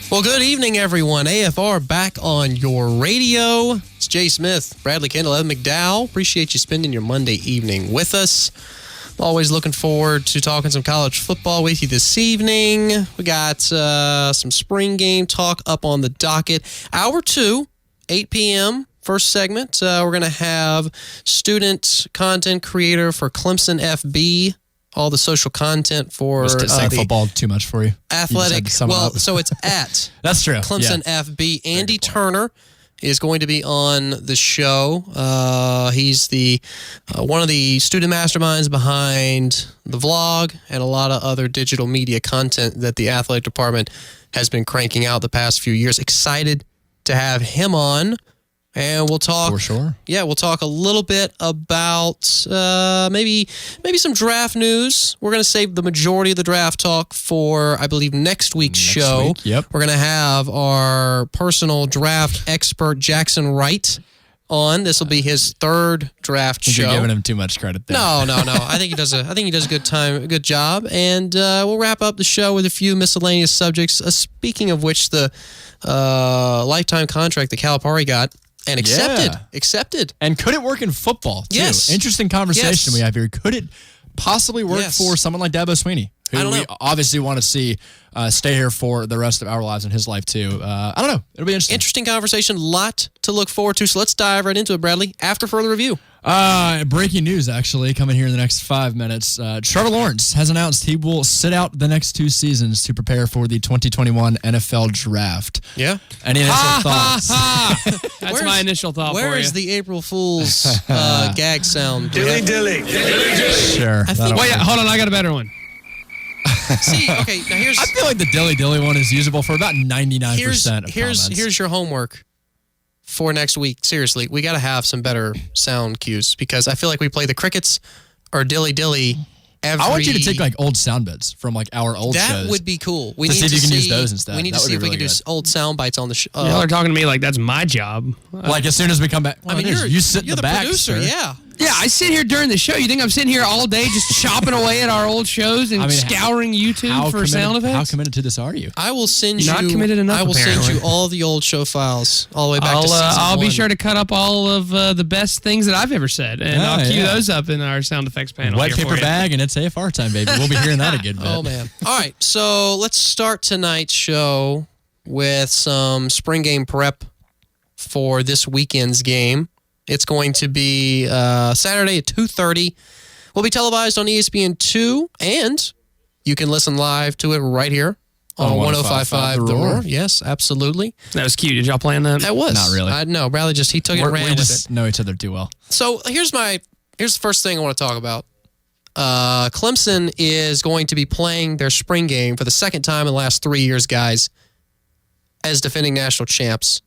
Well, good evening, everyone. AFR back on your radio. It's Jay Smith, Bradley Kendall, Evan McDowell. Appreciate you spending your Monday evening with us. Always looking forward to talking some college football with you this evening. We got some spring game talk up on the docket. Hour 2, 8 p.m., first segment. We're going to have student content creator for Clemson FB. All the social content for saying football too much for you. Athletic. So it's at that's true. Clemson FB. Andy Turner is going to be on the show. He's the one of the student masterminds behind the vlog and a lot of other digital media content that the athletic department has been cranking out the past few years. Excited to have him on. And we'll talk. For sure. Yeah, we'll talk a little bit about maybe some draft news. We're going to save the majority of the draft talk for, I believe, next week's show. Yep. We're going to have our personal draft expert, Jackson Wright, on. This will be his third draft show. You're giving him too much credit there. No. I think he does a good job. And we'll wrap up the show with a few miscellaneous subjects. Speaking of which, the lifetime contract that Calipari got. And accepted. And could it work in football, too? Yes. Interesting conversation we have here. Could it possibly work for someone like Dabo Swinney, who we obviously want to see stay here for the rest of our lives in his life, too? I don't know. It'll be interesting. Interesting conversation. Lot to look forward to. So let's dive right into it, Bradley, after further review. Breaking news, actually, coming here in the next 5 minutes. Trevor Lawrence has announced he will sit out the next 2 seasons to prepare for the 2021 NFL Draft. Yeah. Any initial thoughts? That's my initial thought for you. Where is the April Fool's gag sound? Dilly dilly. Sure. Wait, hold on. I got a better one. See, okay, now here's... I feel like the dilly dilly one is usable for about 99% of comments. Here's your homework for next week. Seriously, we got to have some better sound cues because I feel like we play the crickets or dilly dilly every... I want you to take like old sound bits from like our old shows. That would be cool. We to need see if to you can use those instead. We need to see if we can do old sound bites on the show. Y'all are talking to me like that's my job. Like as soon as we come back. Well, you sit in the back, producer, sir. yeah. Yeah, I sit here during the show. You think I'm sitting here all day just chopping away at our old shows and scouring YouTube for sound effects? How committed to this are you? I will send you. Not committed enough. I will apparently. send you all the old show files, all the way back to season 1. I'll be sure to cut up all of the best things that I've ever said, and I'll cue those up in our sound effects panel. Wet paper bag, and it's AFR time, baby. We'll be hearing that a good bit. Oh man! All right, so let's start tonight's show with some spring game prep for this weekend's game. It's going to be Saturday at 2:30. We'll be televised on ESPN2, and you can listen live to it right here on 105.5 The Roar. Yes, absolutely. That was cute. Did y'all plan that? That was. Not really. No, Bradley he took it and ran with it. We just know each other too well. So here's the first thing I want to talk about. Clemson is going to be playing their spring game for the second time in the last 3 years, guys, as defending national champs.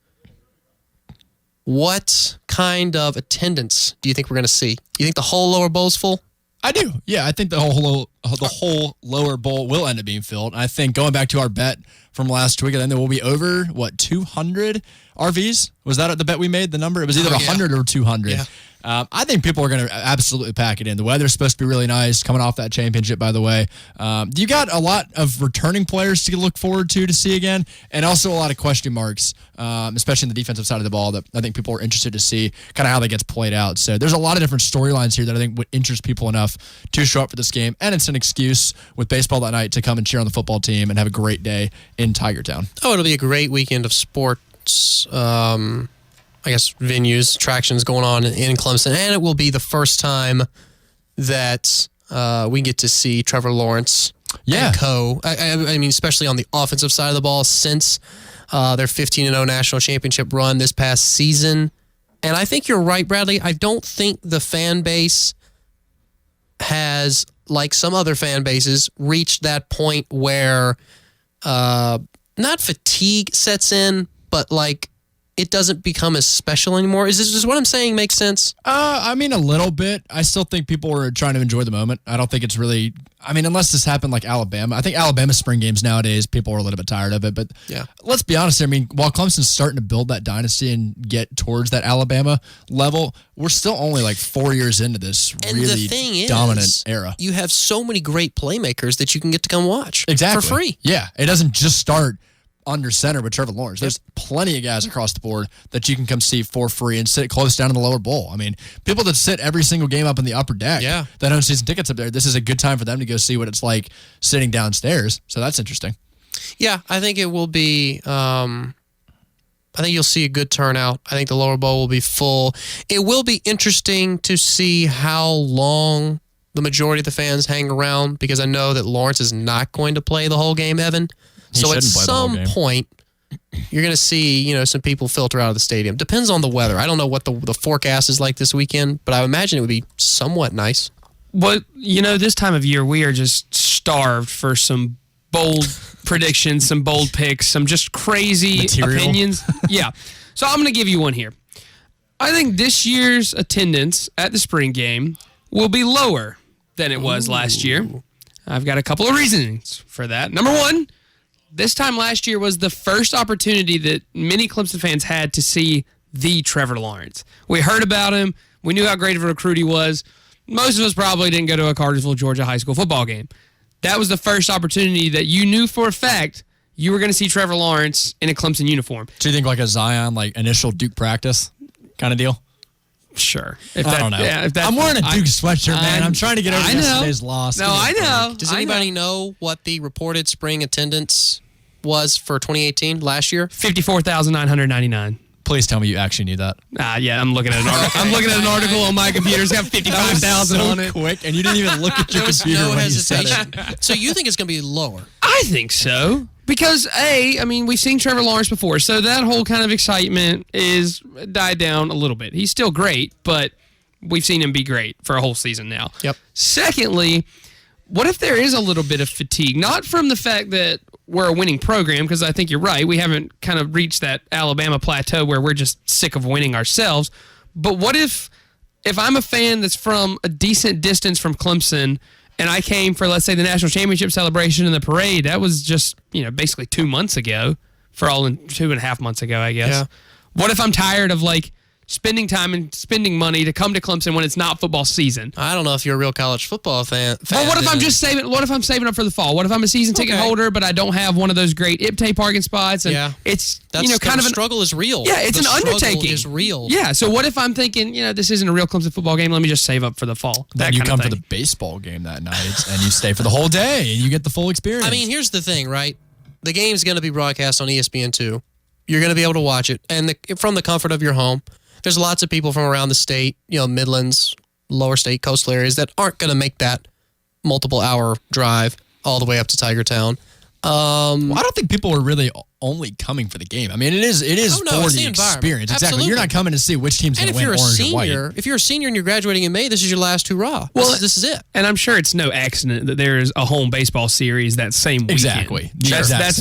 What kind of attendance do you think we're going to see? Do you think the whole lower bowl's full? I do. Yeah, I think the whole lower bowl will end up being filled. I think going back to our bet from last week, I think there will be over 200 RVs. Was that the bet we made? The number? It was either 100 or 200. Yeah. I think people are going to absolutely pack it in. The weather's supposed to be really nice coming off that championship, by the way. You got a lot of returning players to look forward to see again, and also a lot of question marks, especially in the defensive side of the ball that I think people are interested to see kind of how that gets played out. So there's a lot of different storylines here that I think would interest people enough to show up for this game, and it's an excuse with baseball that night to come and cheer on the football team and have a great day in Tigertown. Oh, it'll be a great weekend of sports. I guess venues, attractions going on in Clemson, and it will be the first time that we get to see Trevor Lawrence and co. I mean, especially on the offensive side of the ball since their 15-0 national championship run this past season. And I think you're right, Bradley. I don't think the fan base has, like some other fan bases, reached that point where not fatigue sets in, but like it doesn't become as special anymore. Does what I'm saying make sense? I mean, a little bit. I still think people are trying to enjoy the moment. I don't think it's really, unless this happened like Alabama. I think Alabama spring games nowadays, people are a little bit tired of it. But let's be honest here. While Clemson's starting to build that dynasty and get towards that Alabama level, we're still only like 4 years into this really dominant era. You have so many great playmakers that you can get to come watch. Exactly. For free. Yeah. It doesn't just start under center with Trevor Lawrence. There's plenty of guys across the board that you can come see for free and sit close down in the lower bowl. I mean, people that sit every single game up in the upper deck that own season tickets up there, this is a good time for them to go see what it's like sitting downstairs. So that's interesting. Yeah, I think it will be I think you'll see a good turnout. I think the lower bowl will be full. It will be interesting to see how long the majority of the fans hang around, because I know that Lawrence is not going to play the whole game, Evan. So at some point, you're going to see, some people filter out of the stadium. Depends on the weather. I don't know what the forecast is like this weekend, but I imagine it would be somewhat nice. Well, this time of year, we are just starved for some bold predictions, some bold picks, some just crazy opinions. Yeah. So I'm going to give you one here. I think this year's attendance at the spring game will be lower than it was last year. I've got a couple of reasons for that. Number one, this time last year was the first opportunity that many Clemson fans had to see the Trevor Lawrence. We heard about him. We knew how great of a recruit he was. Most of us probably didn't go to a Cartersville, Georgia high school football game. That was the first opportunity that you knew for a fact you were going to see Trevor Lawrence in a Clemson uniform. Do you think like a Zion, initial Duke practice kind of deal? Sure. I don't know. Yeah, I'm wearing a Duke sweatshirt, man. I'm trying to get over yesterday's loss. No, I know. Does anybody know what the reported spring attendance was for 2018 last year? 54,999. Please tell me you actually knew that. Yeah, I'm looking at an article. I'm looking at an article on my computer. It's got 55,000 on it. Quick, and you didn't even look at your computer when you said it. So you think it's going to be lower? I think so. Because, we've seen Trevor Lawrence before, so that whole kind of excitement is died down a little bit. He's still great, but we've seen him be great for a whole season now. Yep. Secondly, what if there is a little bit of fatigue? Not from the fact that we're a winning program, because I think you're right. We haven't kind of reached that Alabama plateau where we're just sick of winning ourselves. But what if I'm a fan that's from a decent distance from Clemson, and I came for, let's say, the national championship celebration and the parade? That was just, basically 2 months ago, for all in 2.5 months ago, I guess. Yeah. What if I'm tired of spending time and spending money to come to Clemson when it's not football season? I don't know if you're a real college football fan. Well, what if I'm just saving? What if I'm saving up for the fall? What if I'm a season ticket holder, but I don't have one of those great IPTAY parking spots? And it's kind of struggle is real. Yeah, it's an undertaking. Is real. Yeah. So what if I'm thinking, this isn't a real Clemson football game? Let me just save up for the fall. Then you come for the baseball game that night, and you stay for the whole day, and you get the full experience. I mean, here's the thing, right? The game's going to be broadcast on ESPN2. You're going to be able to watch it, and from the comfort of your home. There's lots of people from around the state, Midlands, lower state, coastal areas that aren't going to make that multiple hour drive all the way up to Tiger Town. I don't think people are really only coming for the game. I mean, it is for the experience. Exactly. Absolutely. You're not coming to see which team's going to win orange and white. If you're a senior and you're graduating in May, this is your last hurrah. Well, this is it. And I'm sure it's no accident that there's a home baseball series that same weekend. Exactly. That's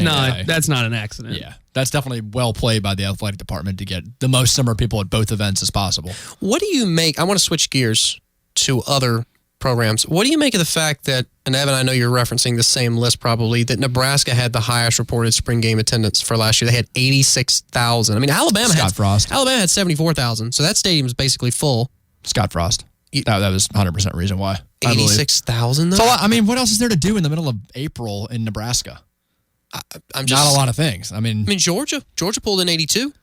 not an accident. Yeah. That's definitely well played by the athletic department to get the most number of people at both events as possible. What do you make? I want to switch gears to other programs. What do you make of the fact that, and Evan, I know you're referencing the same list probably, that Nebraska had the highest reported spring game attendance for last year? They had 86,000. I mean, Alabama had 74,000. So that stadium is basically full. Scott Frost. That was 100% reason why. 86,000 though? So, I mean, what else is there to do in the middle of April in Nebraska? Not a lot of things. I mean, Georgia pulled in 82.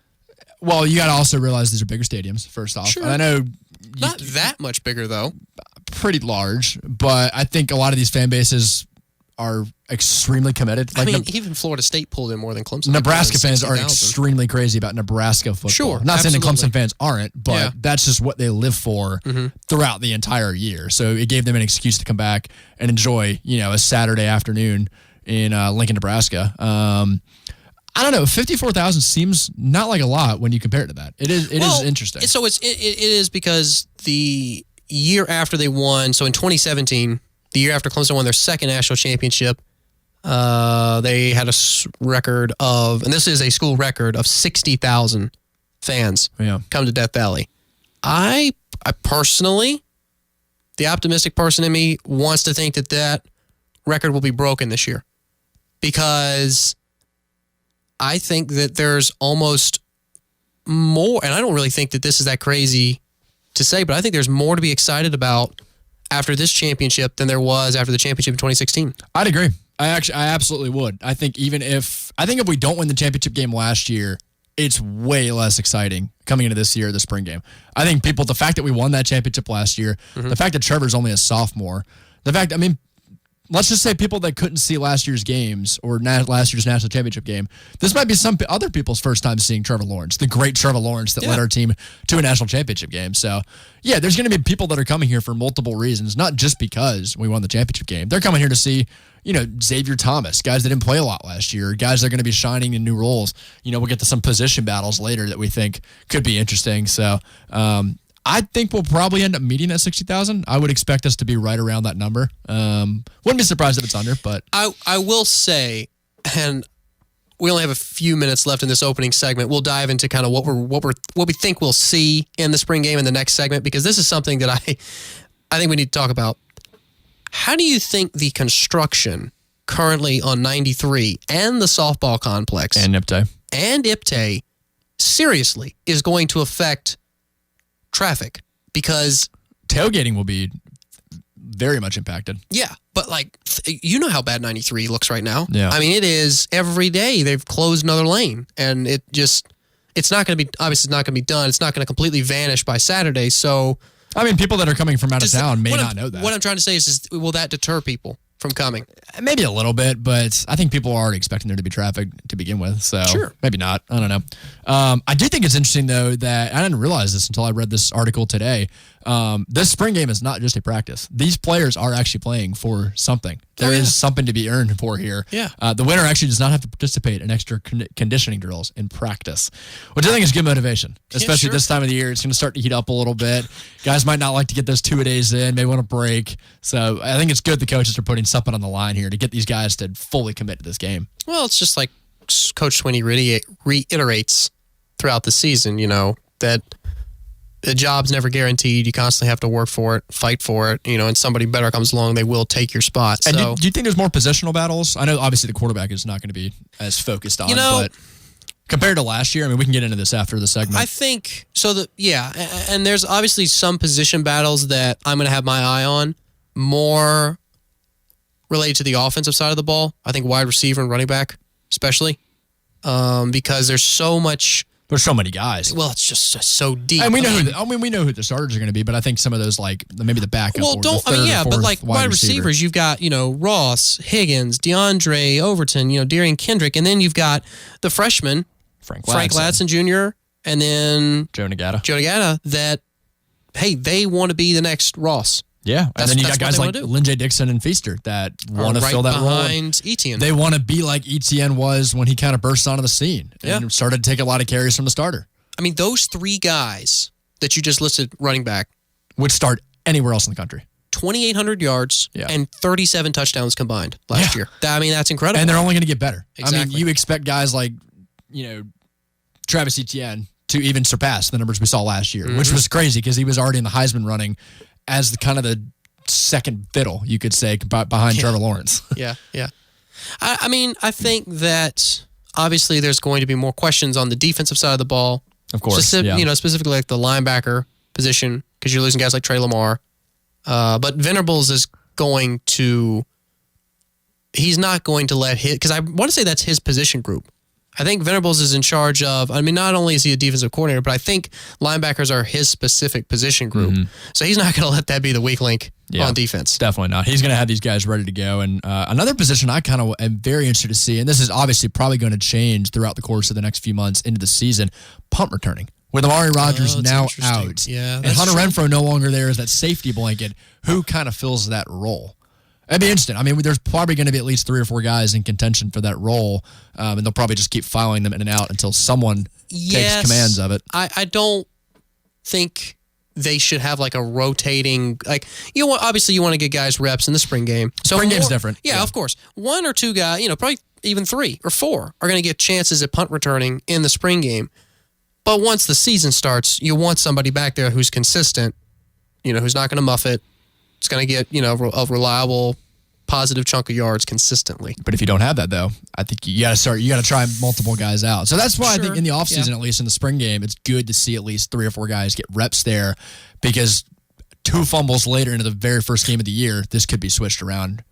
Well, you got to also realize these are bigger stadiums, first off. Sure. And I know not that much bigger, though. Pretty large, but I think a lot of these fan bases are extremely committed. Even Florida State pulled in more than Clemson. Nebraska fans are extremely crazy about Nebraska football. Sure, not saying the Clemson fans aren't, but that's just what they live for throughout the entire year. So it gave them an excuse to come back and enjoy, a Saturday afternoon in Lincoln, Nebraska. I don't know. 54,000 seems not like a lot when you compare it to that. It is interesting. So it is because the year after they won, so in 2017, the year after Clemson won their second national championship, they had a record of, and this is a school record, of 60,000 fans come to Death Valley. I personally, the optimistic person in me, wants to think that record will be broken this year, because I think that there's almost more, and I don't really think that this is that crazy to say, but I think there's more to be excited about after this championship than there was after the championship in 2016. I'd agree. I absolutely would. I think if we don't win the championship game last year, it's way less exciting coming into this year, the spring game. I think the fact that we won that championship last year, the fact that Trevor's only a sophomore, let's just say people that couldn't see last year's games or last year's national championship game, this might be some other people's first time seeing Trevor Lawrence, the great Trevor Lawrence that led our team to a national championship game. So, yeah, there's going to be people that are coming here for multiple reasons, not just because we won the championship game. They're coming here to see, Xavier Thomas, guys that didn't play a lot last year, guys that are going to be shining in new roles. We'll get to some position battles later that we think could be interesting. So, I think we'll probably end up meeting that 60,000. I would expect us to be right around that number. Wouldn't be surprised if it's under, but I will say, and we only have a few minutes left in this opening segment. We'll dive into kind of what we think we'll see in the spring game in the next segment, because this is something that I think we need to talk about. How do you think the construction currently on 93 and the softball complex and IPTAY seriously is going to affect traffic? Because tailgating will be very much impacted. Yeah, but you know how bad 93 looks right now. Yeah. I mean, it is every day they've closed another lane, and it's not going to be, obviously it's not going to be done. It's not going to completely vanish by Saturday. So, I mean, people that are coming from out of town may not know that. What I'm trying to say is will that deter people from coming? Maybe a little bit, but I think people are already expecting there to be traffic to begin with. So sure. Maybe not. I don't know. I do think it's interesting, though, that I didn't realize this until I read this article today. This spring game is not just a practice. These players are actually playing for something. There is something to be earned for here. Yeah. The winner actually does not have to participate in extra conditioning drills in practice, which I think is good motivation, especially this time of the year. It's going to start to heat up a little bit. Guys might not like to get those 2-a-days in, may want to break. So I think it's good the coaches are putting something on the line here to get these guys to fully commit to this game. Well, it's just like Coach Swinney reiterates throughout the season, that the job's never guaranteed. You constantly have to work for it, fight for it, and somebody better comes along, they will take your spot. And do you think there's more positional battles? I know obviously the quarterback is not going to be as focused on, but compared to last year, I mean, we can get into this after the segment. I think so. And there's obviously some position battles that I'm going to have my eye on, more related to the offensive side of the ball. I think wide receiver and running back, especially, because there's so much. There's so many guys. Well, it's just so deep. And we know who the starters are going to be, but I think some of those, maybe the backup. Well, but wide receivers, you've got Ross, Higgins, DeAndre Overton, Darian Kendrick, and then you've got the freshman Frank Ladson Jr. and then Joe Nagata. That they want to be the next Ross. Yeah, and then you got guys like Lynn-J Dixon and Feaster that want to fill that role. Behind Etienne. They want to be like Etienne was when he kind of burst onto the scene and started to take a lot of carries from the starter. I mean, those three guys that you just listed, running back, would start anywhere else in the country. 2,800 yards and 37 touchdowns combined last year. That's incredible. And they're only going to get better. Exactly. I mean, you expect guys like, Travis Etienne to even surpass the numbers we saw last year, which was crazy because he was already in the Heisman running as the second fiddle, you could say, behind Trevor Lawrence. Yeah. I mean, I think that obviously there's going to be more questions on the defensive side of the ball. Of course. Specifically like the linebacker position, because you're losing guys like Trey Lamar. But Venables is he's not going to let because I want to say that's his position group. I think Venables is in charge of, not only is he a defensive coordinator, but I think linebackers are his specific position group. Mm-hmm. So he's not going to let that be the weak link on defense. Definitely not. He's going to have these guys ready to go. And another position I kind of am very interested to see, and this is obviously probably going to change throughout the course of the next few months into the season, punt returning. With Amari Rodgers now out, and Hunter Renfrow no longer there as that safety blanket, who kind of fills that role? It'd be interesting. I mean, there's probably going to be at least 3 or 4 guys in contention for that role, and they'll probably just keep filing them in and out until someone takes commands of it. I don't think they should have a rotating, obviously you want to get guys reps in the spring game. So spring game's different. Yeah, of course. 1 or 2 guys, probably even 3 or 4 are going to get chances at punt returning in the spring game. But once the season starts, you want somebody back there who's consistent, who's not going to muff it. It's going to get, a reliable, positive chunk of yards consistently. But if you don't have that, though, I think you got to try multiple guys out. So that's why I think in the offseason, at least in the spring game, it's good to see at least 3 or 4 guys get reps there, because 2 fumbles later into the very first game of the year, this could be switched around,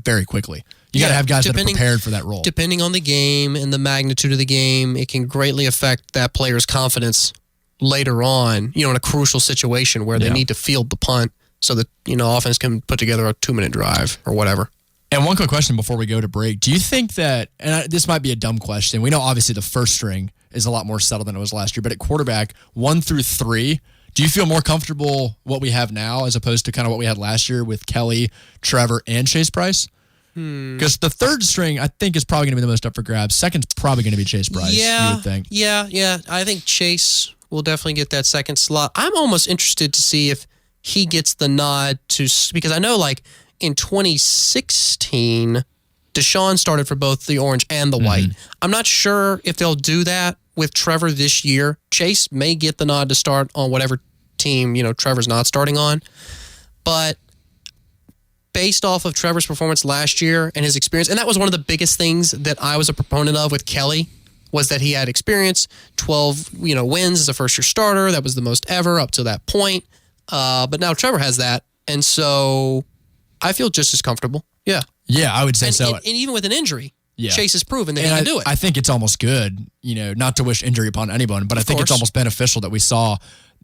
very quickly. You got to have guys that are prepared for that role. Depending on the game and the magnitude of the game, it can greatly affect that player's confidence later on, in a crucial situation where they need to field the punt so that, offense can put together a 2-minute drive or whatever. And one quick question before we go to break. Do you think that, and this might be a dumb question, we know obviously the first string is a lot more settled than it was last year, but at quarterback 1 through 3, do you feel more comfortable what we have now as opposed to kind of what we had last year with Kelly, Trevor, and Chase Price? Because the third string, I think, is probably going to be the most up for grabs. Second's probably going to be Chase Price, you would think. Yeah. I think Chase will definitely get that second slot. I'm almost interested to see if he gets the nod because I know, like, in 2016, Deshaun started for both the orange and the white. I'm not sure if they'll do that with Trevor this year. Chase may get the nod to start on whatever team, Trevor's not starting on. But based off of Trevor's performance last year and his experience, and that was one of the biggest things that I was a proponent of with Kelly, was that he had experience, 12, wins as a first-year starter. That was the most ever up to that point. But now Trevor has that, and so I feel just as comfortable. Yeah. Yeah, I would say so. And even with an injury, Chase has proven that he can do it. I think it's almost good, not to wish injury upon anyone, but I think it's almost beneficial that we saw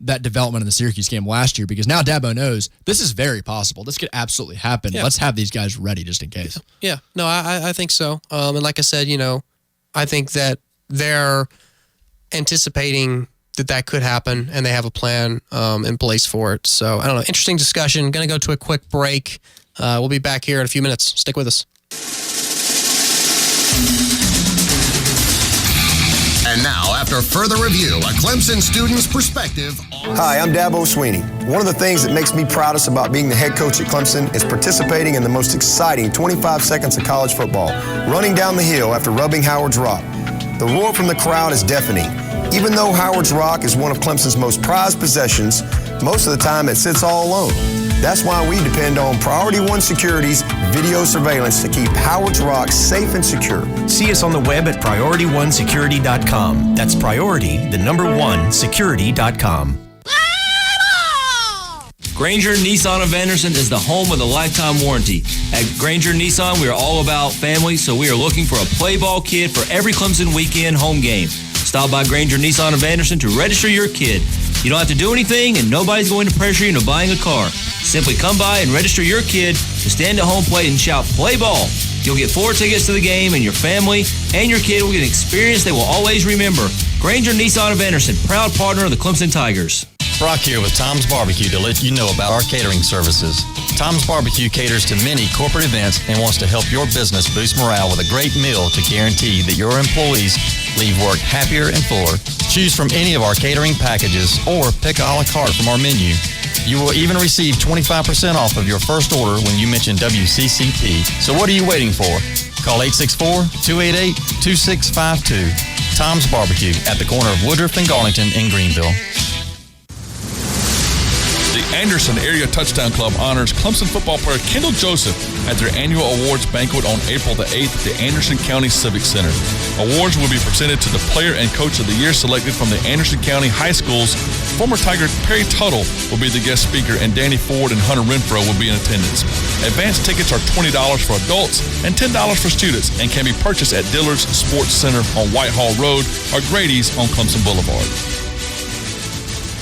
that development in the Syracuse game last year, because now Dabo knows this is very possible. This could absolutely happen. Yeah. Let's have these guys ready just in case. Yeah. No, I think so. And like I said, I think that they're anticipating that could happen, and they have a plan in place for it. So, I don't know. Interesting discussion. Going to go to a quick break. We'll be back here in a few minutes. Stick with us. And now, after further review, a Clemson student's perspective. Hi, I'm Dabo Sweeney. One of the things that makes me proudest about being the head coach at Clemson is participating in the most exciting 25 seconds of college football, running down the hill after rubbing Howard's Rock. The roar from the crowd is deafening. Even though Howard's Rock is one of Clemson's most prized possessions, most of the time it sits all alone. That's why we depend on Priority One Security's video surveillance to keep Howard's Rock safe and secure. See us on the web at PriorityOneSecurity.com. That's Security.com. Granger Nissan of Anderson is the home of the lifetime warranty. At Granger Nissan, we are all about family, so we are looking for a play ball kid for every Clemson weekend home game. Stop by Granger Nissan of Anderson to register your kid. You don't have to do anything, and nobody's going to pressure you into buying a car. Simply come by and register your kid to stand at home plate and shout, "Play ball." You'll get 4 tickets to the game, and your family and your kid will get an experience they will always remember. Granger Nissan of Anderson, proud partner of the Clemson Tigers. Brock here with Tom's Barbecue to let you know about our catering services. Tom's Barbecue caters to many corporate events and wants to help your business boost morale with a great meal to guarantee that your employees leave work happier and fuller. Choose from any of our catering packages or pick a la carte from our menu. You will even receive 25% off of your first order when you mention WCCP. So what are you waiting for? Call 864-288-2652. Tom's Barbecue at the corner of Woodruff and Garlington in Greenville. The Anderson Area Touchdown Club honors Clemson football player Kendall Joseph at their annual awards banquet on April the 8th at the Anderson County Civic Center. Awards will be presented to the player and coach of the year selected from the Anderson County High Schools. Former Tiger Perry Tuttle will be the guest speaker, and Danny Ford and Hunter Renfro will be in attendance. Advance tickets are $20 for adults and $10 for students and can be purchased at Dillard's Sports Center on Whitehall Road or Grady's on Clemson Boulevard.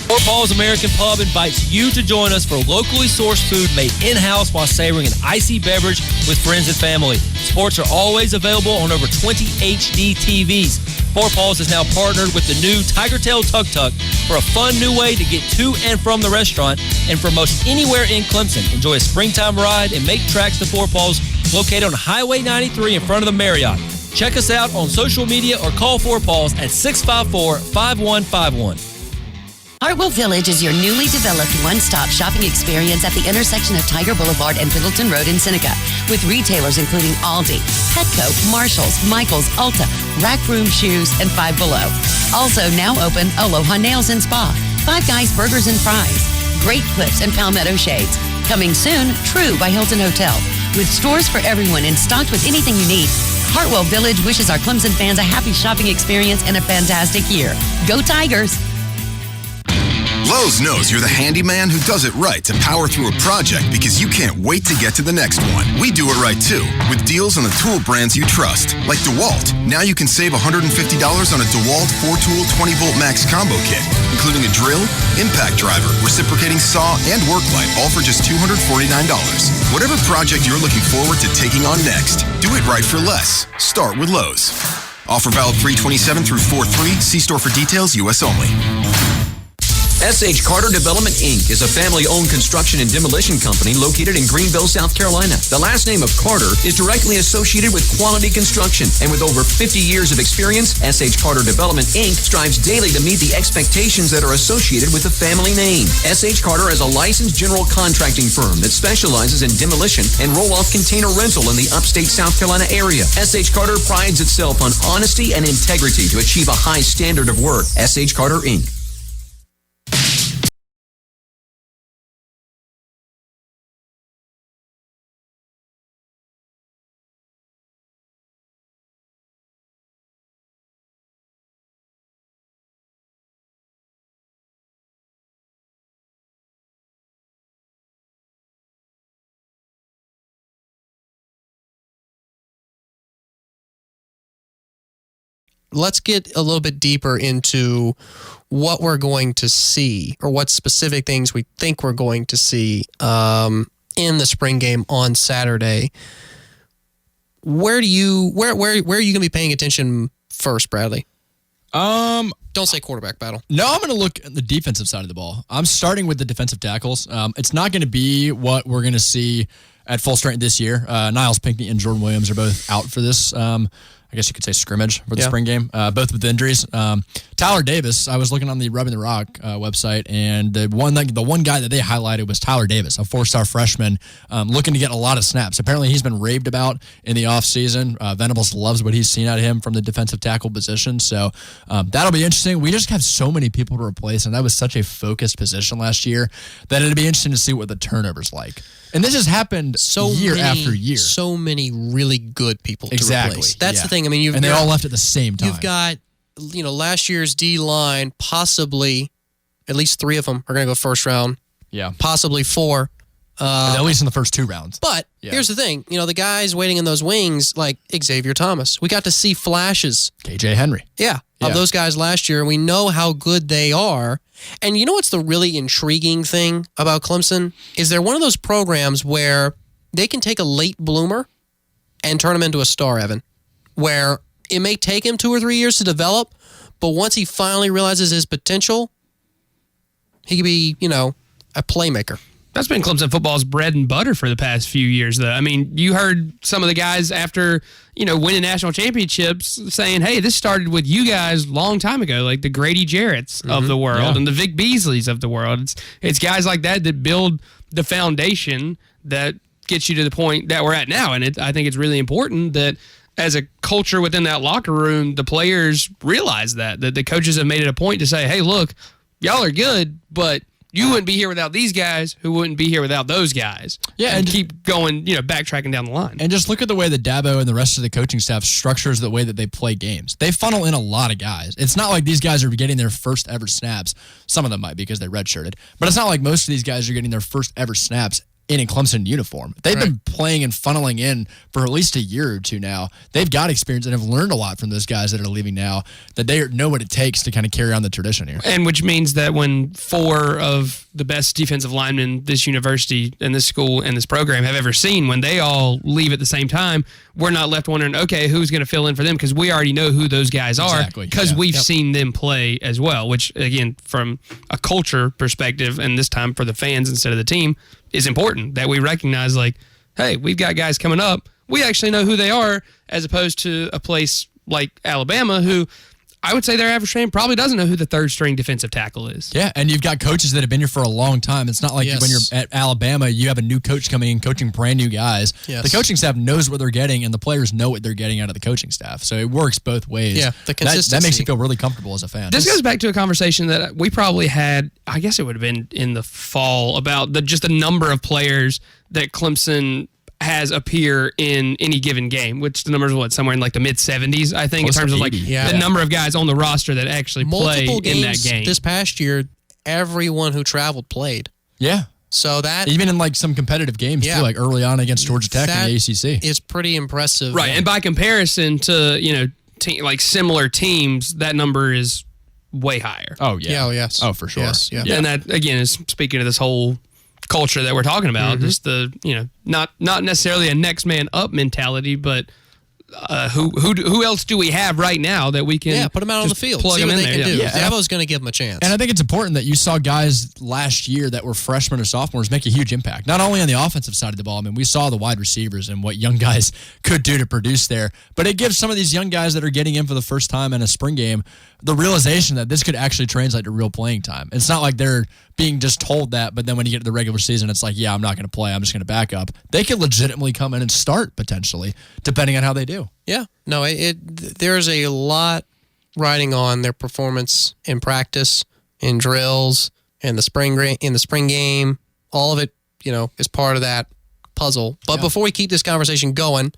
Fort Paul's American Pub invites you to join us for locally sourced food made in-house while savoring an icy beverage with friends and family. Sports are always available on over 20 HD TVs. Fort Paul's is now partnered with the new Tiger Tail Tuk Tuk for a fun new way to get to and from the restaurant and from most anywhere in Clemson. Enjoy a springtime ride and make tracks to Fort Paul's, located on Highway 93 in front of the Marriott. Check us out on social media or call Fort Paul's at 654-5151. Hartwell Village is your newly developed one-stop shopping experience at the intersection of Tiger Boulevard and Pendleton Road in Seneca, with retailers including Aldi, Petco, Marshalls, Michaels, Ulta, Rack Room Shoes, and Five Below. Also now open Aloha Nails and Spa, Five Guys Burgers and Fries, Great Clips and Palmetto Shades. Coming soon, True by Hilton Hotel. With stores for everyone and stocked with anything you need, Hartwell Village wishes our Clemson fans a happy shopping experience and a fantastic year. Go Tigers! Lowe's knows you're the handyman who does it right to power through a project because you can't wait to get to the next one. We do it right too, with deals on the tool brands you trust, like DeWalt. Now you can save $150 on a DeWalt 4-tool 20-volt max combo kit, including a drill, impact driver, reciprocating saw, and work light, all for just $249. Whatever project you're looking forward to taking on next, do it right for less. Start with Lowe's. Offer valid 3/27 through 4/3. See store for details, U.S. only. S.H. Carter Development, Inc. is a family-owned construction and demolition company located in Greenville, South Carolina. The last name of Carter is directly associated with quality construction, and with over 50 years of experience, S.H. Carter Development, Inc. strives daily to meet the expectations that are associated with the family name. S.H. Carter is a licensed general contracting firm that specializes in demolition and roll-off container rental in the upstate South Carolina area. S.H. Carter prides itself on honesty and integrity to achieve a high standard of work. S.H. Carter, Inc. Let's get a little bit deeper into what we're going to see, or what specific things we think we're going to see in the spring game on Saturday. Where are you going to be paying attention first, Bradley? Don't say quarterback battle. No, I'm going to look at the defensive side of the ball. I'm starting with the defensive tackles. It's not going to be what we're going to see at full strength this year. Niles Pinckney and Jordan Williams are both out for this. I guess you could say scrimmage for the spring game, both with injuries. Tyler Davis, I was looking on the Rubbing the Rock website, and the one guy that they highlighted was Tyler Davis, a 4-star freshman, looking to get a lot of snaps. Apparently, he's been raved about in the offseason. Venables loves what he's seen out of him from the defensive tackle position, so that'll be interesting. We just have so many people to replace, and that was such a focused position last year that it'd be interesting to see what the turnover's like. And this has happened year after year. So many really good people to replace. That's the thing. I mean, they all left at the same time. You've got, last year's D-line, possibly at least 3 of them are going to go first round. Yeah. Possibly 4. At least in the first 2 rounds. But here's the thing. The guys waiting in those wings, like Xavier Thomas, we got to see flashes. KJ Henry. Of those guys last year. We know how good they are. And you know what's the really intriguing thing about Clemson? Is they're one of those programs where they can take a late bloomer and turn him into a star, Evan, where it may take him 2 or 3 years to develop, but once he finally realizes his potential, he could be, a playmaker. That's been Clemson football's bread and butter for the past few years, though. I mean, you heard some of the guys after, winning national championships saying, hey, this started with you guys a long time ago, like the Grady Jarretts of the world and the Vic Beasleys of the world. It's guys like that build the foundation that gets you to the point that we're at now. And I think it's really important that as a culture within that locker room, the players realize that the coaches have made it a point to say, hey, look, y'all are good, but you wouldn't be here without these guys, who wouldn't be here without those guys. Yeah, and keep going, backtracking down the line. And just look at the way that Dabo and the rest of the coaching staff structures the way that they play games. They funnel in a lot of guys. It's not like these guys are getting their first ever snaps. Some of them might be because they redshirted. But it's not like most of these guys are getting their first ever snaps in a Clemson uniform. They've been playing and funneling in for at least a year or two now. They've got experience and have learned a lot from those guys that are leaving now, that they know what it takes to kind of carry on the tradition here. And which means that when 4 of the best defensive linemen this university and this school and this program have ever seen, when they all leave at the same time, we're not left wondering, okay, who's going to fill in for them? Because we already know who those guys are because we've seen them play as well, which, again, from a culture perspective, and this time for the fans instead of the team, is important that we recognize, like, hey, we've got guys coming up. We actually know who they are, as opposed to a place like Alabama, who I would say their average fan probably doesn't know who the 3rd-string defensive tackle is. Yeah, and you've got coaches that have been here for a long time. It's not like when you're at Alabama, you have a new coach coming in, coaching brand new guys. The coaching staff knows what they're getting, and the players know what they're getting out of the coaching staff. So it works both ways. Yeah, the consistency. That makes you feel really comfortable as a fan. This goes back to a conversation that we probably had, I guess it would have been in the fall, about just the number of players that Clemson has appear in any given game, which the number is somewhere in like the mid-70s, I think, in terms of like the number of guys on the roster that actually play in that game. This past year, everyone who traveled played. Yeah. So that even in like some competitive games too, like early on against Georgia Tech in the ACC, is pretty impressive. Right, and by comparison to like similar teams, that number is way higher. Oh yeah. Yeah. Oh yes. Oh for sure. Yes. Yeah. And that again is speaking of this whole culture that we're talking about. Just the not necessarily a next man up mentality, but who else do we have right now that we can put them out on the field, plug see them what in they there. can do. Yeah. Davo's going to give them a chance. And I think it's important that you saw guys last year that were freshmen or sophomores make a huge impact, not only on the offensive side of the ball. I mean, we saw the wide receivers and what young guys could do to produce there, but it gives some of these young guys that are getting in for the first time in a spring game the realization that this could actually translate to real playing time. It's not like they're being just told that, but then when you get to the regular season, it's like, yeah, I'm not going to play. I'm just going to back up. They could legitimately come in and start potentially, depending on how they do. Yeah. No, there's a lot riding on their performance in practice, in drills, in the spring game. All of it, is part of that puzzle. But before we keep this conversation going,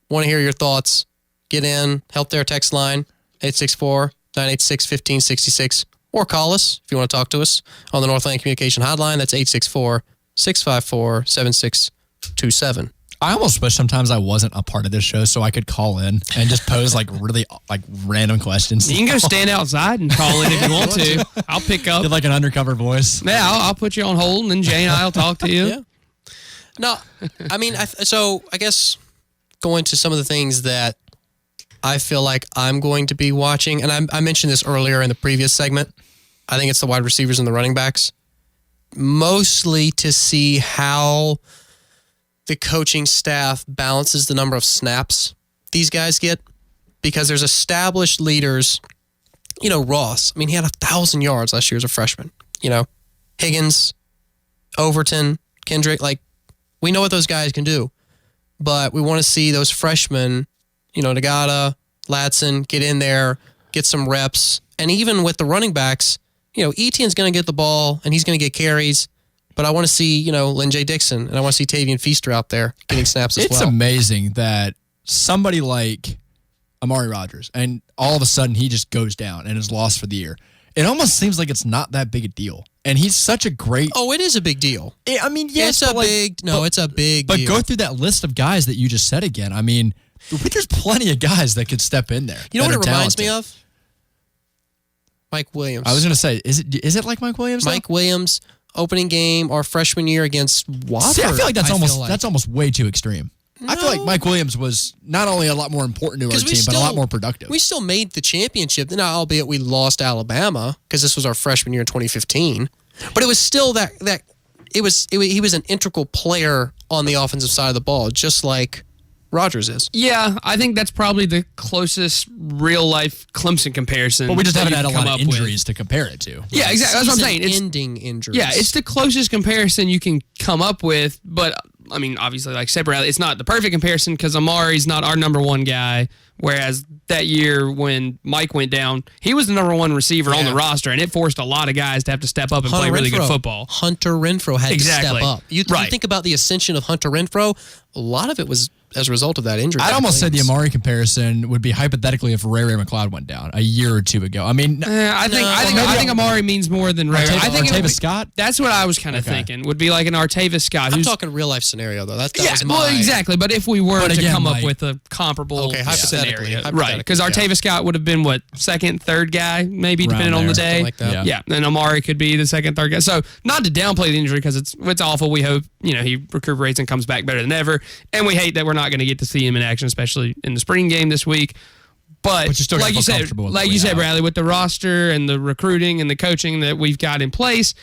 want to hear your thoughts. Get in, help their text line, 864-986-1566, or call us if you want to talk to us on the Northland Communication Hotline. That's 864-654-7627. I almost wish sometimes I wasn't a part of this show so I could call in and just pose really random questions. You can go stand outside and call in if you want to. I'll pick up. Get like an undercover voice. Yeah, I'll put you on hold, and then Jay and I will talk to you. Yeah. No, I mean, so I guess going to some of the things that I feel like I'm going to be watching, and I mentioned this earlier in the previous segment. I think it's the wide receivers and the running backs, mostly to see how the coaching staff balances the number of snaps these guys get, because there's established leaders. Ross, I mean, he had 1,000 yards last year as a freshman. Higgins, Overton, Kendrick, we know what those guys can do, but we want to see those freshmen, Nagata, Ladson, get in there, get some reps. And even with the running backs, Etienne's going to get the ball and he's going to get carries. But I want to see, Lynn J. Dixon, and I want to see Tavian Feaster out there getting snaps as well. It's amazing that somebody like Amari Rodgers, and all of a sudden he just goes down and is lost for the year. It almost seems like it's not that big a deal. And he's such a great... Oh, it is a big deal. I mean, yes. It's a big deal. But go through that list of guys that you just said again. I mean, there's plenty of guys that could step in there. You know what it reminds me of? Mike Williams. I was going to say, is it like Mike Williams? Mike Williams... Opening game our freshman year against Wofford. See, I feel like that's almost way too extreme. No. I feel like Mike Williams was not only a lot more important to our team, but a lot more productive. We still made the championship, now albeit we lost Alabama because this was our freshman year in 2015. But it was still he was an integral player on the offensive side of the ball, just like Rodgers is. Yeah, I think that's probably the closest real-life Clemson comparison. But we just haven't had a lot of injuries to compare it to. Yeah, exactly. That's what I'm saying. It's ending injuries. Yeah, it's the closest comparison you can come up with. But, I mean, obviously, like separately, it's not the perfect comparison because Amari's not our number one guy, whereas that year when Mike went down, he was the number one receiver on the roster, and it forced a lot of guys to have to step up and play really good football. Hunter Renfrow had to step up. You think about the ascension of Hunter Renfrow, a lot of it was as a result of that injury. I'd almost say the Amari comparison would be hypothetically if Ray McLeod went down a year or two ago. I mean, I think Amari means more than Ray. I think Artavis Scott. That's what I was kind of thinking. Would be like an Artavis Scott. I'm talking real life scenario though. That was exactly. But if we were to come up with a comparable scenario, right? Because Artavis Scott would have been what, second, third guy, maybe depending on the day. Like that. Yeah, and Amari could be the second, third guy. So not to downplay the injury because it's awful. We hope he recuperates and comes back better than ever, and we hate that we're not going to get to see him in action, especially in the spring game this week. But like you said, Bradley, with the roster and the recruiting and the coaching that we've got in place,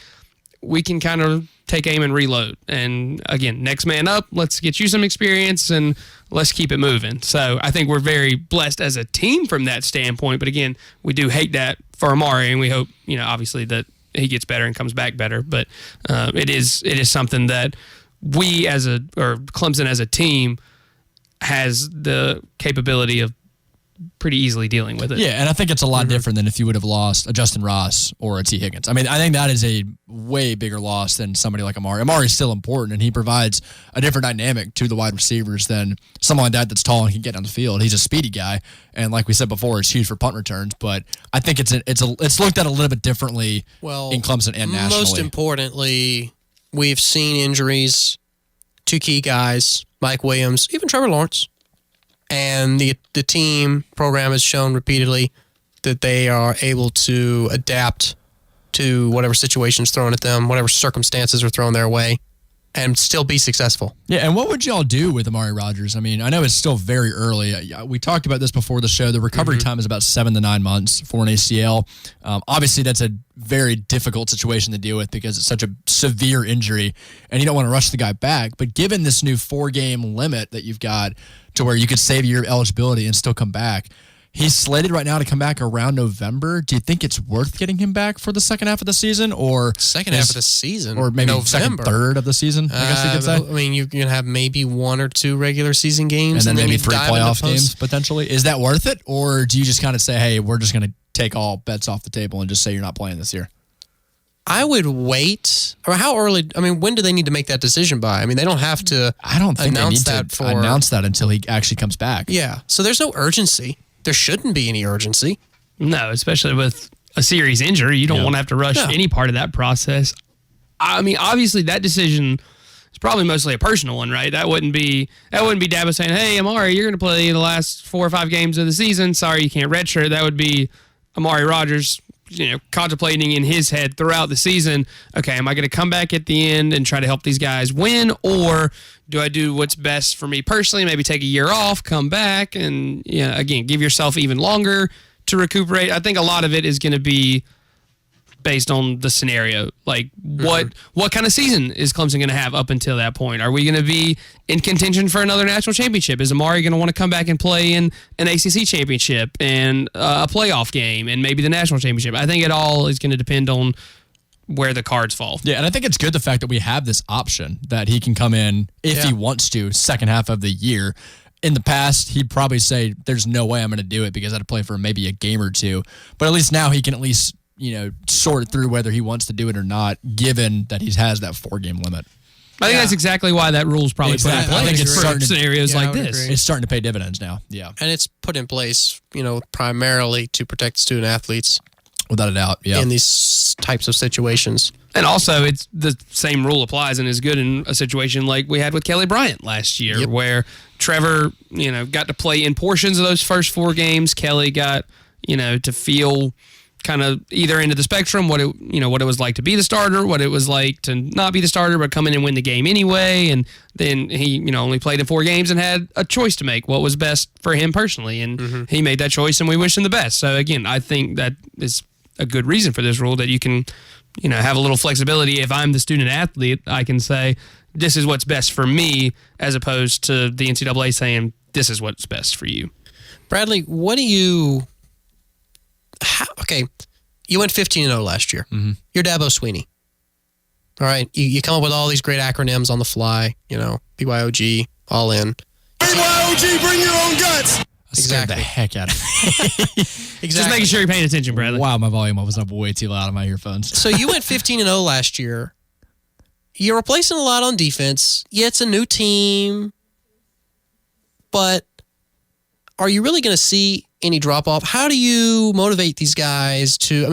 we can kind of take aim and reload. And again, next man up, let's get you some experience and let's keep it moving. So I think we're very blessed as a team from that standpoint. But again, we do hate that for Amari, and we hope, obviously that he gets better and comes back better. But it is something that we Clemson as a team has the capability of pretty easily dealing with it. Yeah, and I think it's a lot different than if you would have lost a Justin Ross or a T. Higgins. I mean, I think that is a way bigger loss than somebody like Amari. Amari is still important, and he provides a different dynamic to the wide receivers than someone like that that's tall and can get down the field. He's a speedy guy, and like we said before, it's huge for punt returns. But I think it's looked at a little bit differently in Clemson and nationally. Most importantly, we've seen injuries to key guys, Mike Williams, even Trevor Lawrence. And the team program has shown repeatedly that they are able to adapt to whatever situation's thrown at them, whatever circumstances are thrown their way, and still be successful. Yeah, and what would y'all do with Amari Rodgers? I mean, I know it's still very early. We talked about this before the show. The recovery time is about 7 to 9 months for an ACL. Obviously, that's a very difficult situation to deal with because it's such a severe injury, and you don't want to rush the guy back. But given this new 4-game limit that you've got to where you could save your eligibility and still come back, he's slated right now to come back around November. Do you think it's worth getting him back for the second half of the season, or second half of the season, or maybe November. second third of the season? I guess you could say. I mean, you can have maybe 1 or 2 regular season games, and then maybe you 3 dive playoff into games potentially. Is that worth it, or do you just kind of say, "Hey, we're just going to take all bets off the table and just say you're not playing this year"? I would wait. Or how early? I mean, when do they need to make that decision by? I mean, they don't have to. I don't think they need to announce that until he actually comes back. Yeah. So there's no urgency. There shouldn't be any urgency. No, especially with a serious injury. You don't want to have to rush any part of that process. I mean, obviously, that decision is probably mostly a personal one, right? That wouldn't be Dabo saying, "Hey, Amari, you're going to play the last 4 or 5 games of the season. Sorry, you can't redshirt." That would be Amari Rodgers, contemplating in his head throughout the season, okay, am I going to come back at the end and try to help these guys win, or do I do what's best for me personally, maybe take a year off, come back, and again, give yourself even longer to recuperate? I think a lot of it is going to be based on the scenario. Like, what kind of season is Clemson going to have up until that point? Are we going to be in contention for another national championship? Is Amari going to want to come back and play in an ACC championship and a playoff game and maybe the national championship? I think it all is going to depend on where the cards fall. Yeah, and I think it's good the fact that we have this option that he can come in if he wants to second half of the year. In the past, he'd probably say, there's no way I'm going to do it because I had to play for maybe a game or two. But at least now he can at least sort through whether he wants to do it or not, given that he has that 4-game limit. I think that's exactly why that rule's probably put in place. I think it's starting scenarios like this. It's starting to pay dividends now. Yeah, and it's put in place, primarily to protect student athletes, without a doubt. Yeah, in these types of situations. And also, it's the same rule applies and is good in a situation like we had with Kelly Bryant last year, where Trevor, got to play in portions of those first 4 games. Kelly got, to feel kind of either end of the spectrum, what it was like to be the starter, what it was like to not be the starter but come in and win the game anyway, and then he only played in 4 games and had a choice to make what was best for him personally, and he made that choice, and we wish him the best. So again, I think that is a good reason for this rule, that you can have a little flexibility. If I'm the student athlete, I can say this is what's best for me, as opposed to the NCAA saying this is what's best for you. Bradley, what do you okay, you went 15-0 last year. You're Dabo Swinney. All right, you come up with all these great acronyms on the fly, BYOG, all in. BYOG, bring your own guts. Scared the heck out of me. Just making sure you're paying attention, Bradley. Wow, my volume was up way too loud on my earphones. So you went 15-0 last year. You're replacing a lot on defense. Yeah, it's a new team. But are you really going to see any drop-off? How do you motivate these guys to,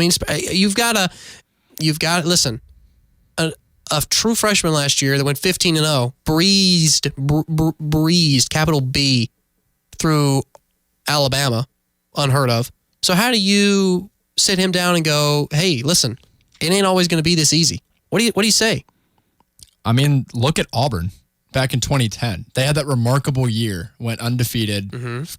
you've got to, listen, a true freshman last year that went 15-0, breezed, capital B, through Alabama, unheard of. So how do you sit him down and go, hey, listen, it ain't always going to be this easy? What do you say? Look at Auburn. Back in 2010, they had that remarkable year, went undefeated,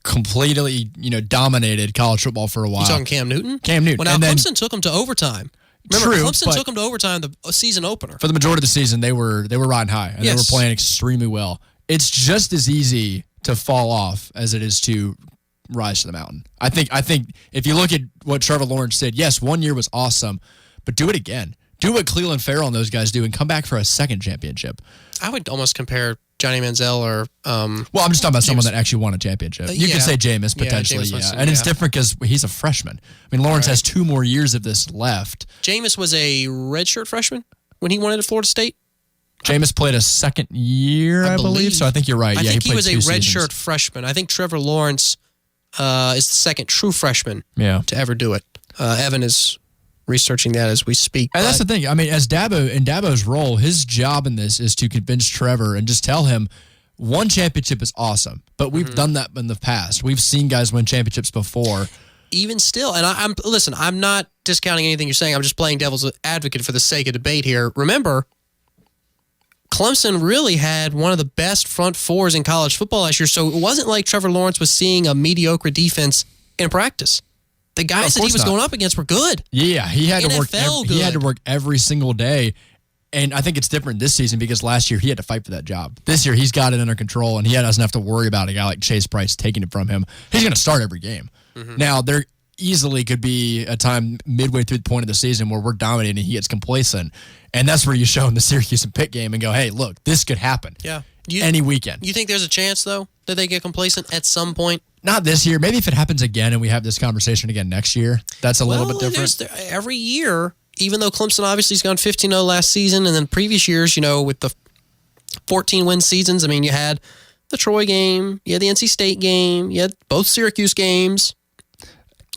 completely, dominated college football for a while. You talking Cam Newton? Cam Newton. Well, now Clemson took them to overtime. Remember, True, Clemson took them to overtime the season opener. For the majority of the season, they were riding high, and they were playing extremely well. It's just as easy to fall off as it is to rise to the mountain. I think if you look at what Trevor Lawrence did, yes, 1 year was awesome, but do it again. Do what Cleveland Farrell and those guys do and come back for a second championship. I would almost compare Johnny Manziel or well, I'm just talking about someone that actually won a championship. You could say Jameis potentially, Jameis and it's different because he's a freshman. I mean, Lawrence has 2 more years of this left. Jameis was a redshirt freshman when he went into Florida State. Jameis played a second year, I believe. So I think you're right. I think he played was a 2 redshirt seasons. freshman. I think Trevor Lawrence is the second true freshman to ever do it. Evan is researching that as we speak. And that's the thing. I mean, as Dabo's role, his job in this is to convince Trevor and just tell him one championship is awesome, but we've done that in the past. We've seen guys win championships before. Even still, and I'm not discounting anything you're saying. I'm just playing devil's advocate for the sake of debate here. Remember, Clemson really had one of the best front fours in college football last year, so it wasn't like Trevor Lawrence was seeing a mediocre defense in practice. The guys that he was going up against were good. Yeah, he had to work. NFL He had to good. work every single day, and I think it's different this season because last year he had to fight for that job. This year he's got it under control, and he doesn't have to worry about a guy like Chase Price taking it from him. He's going to start every game. Now there easily could be a time midway through the point of the season where we're dominating and he gets complacent, and that's where you show him the Syracuse and Pitt game and go, "Hey, look, this could happen." Yeah, any weekend. You think there's a chance though that they get complacent at some point? Not this year. Maybe if it happens again and we have this conversation again next year, that's a little bit different. Every year, even though Clemson obviously has gone 15-0 last season, and then previous years, with the 14-win seasons, I mean, you had the Troy game, you had the NC State game, you had both Syracuse games.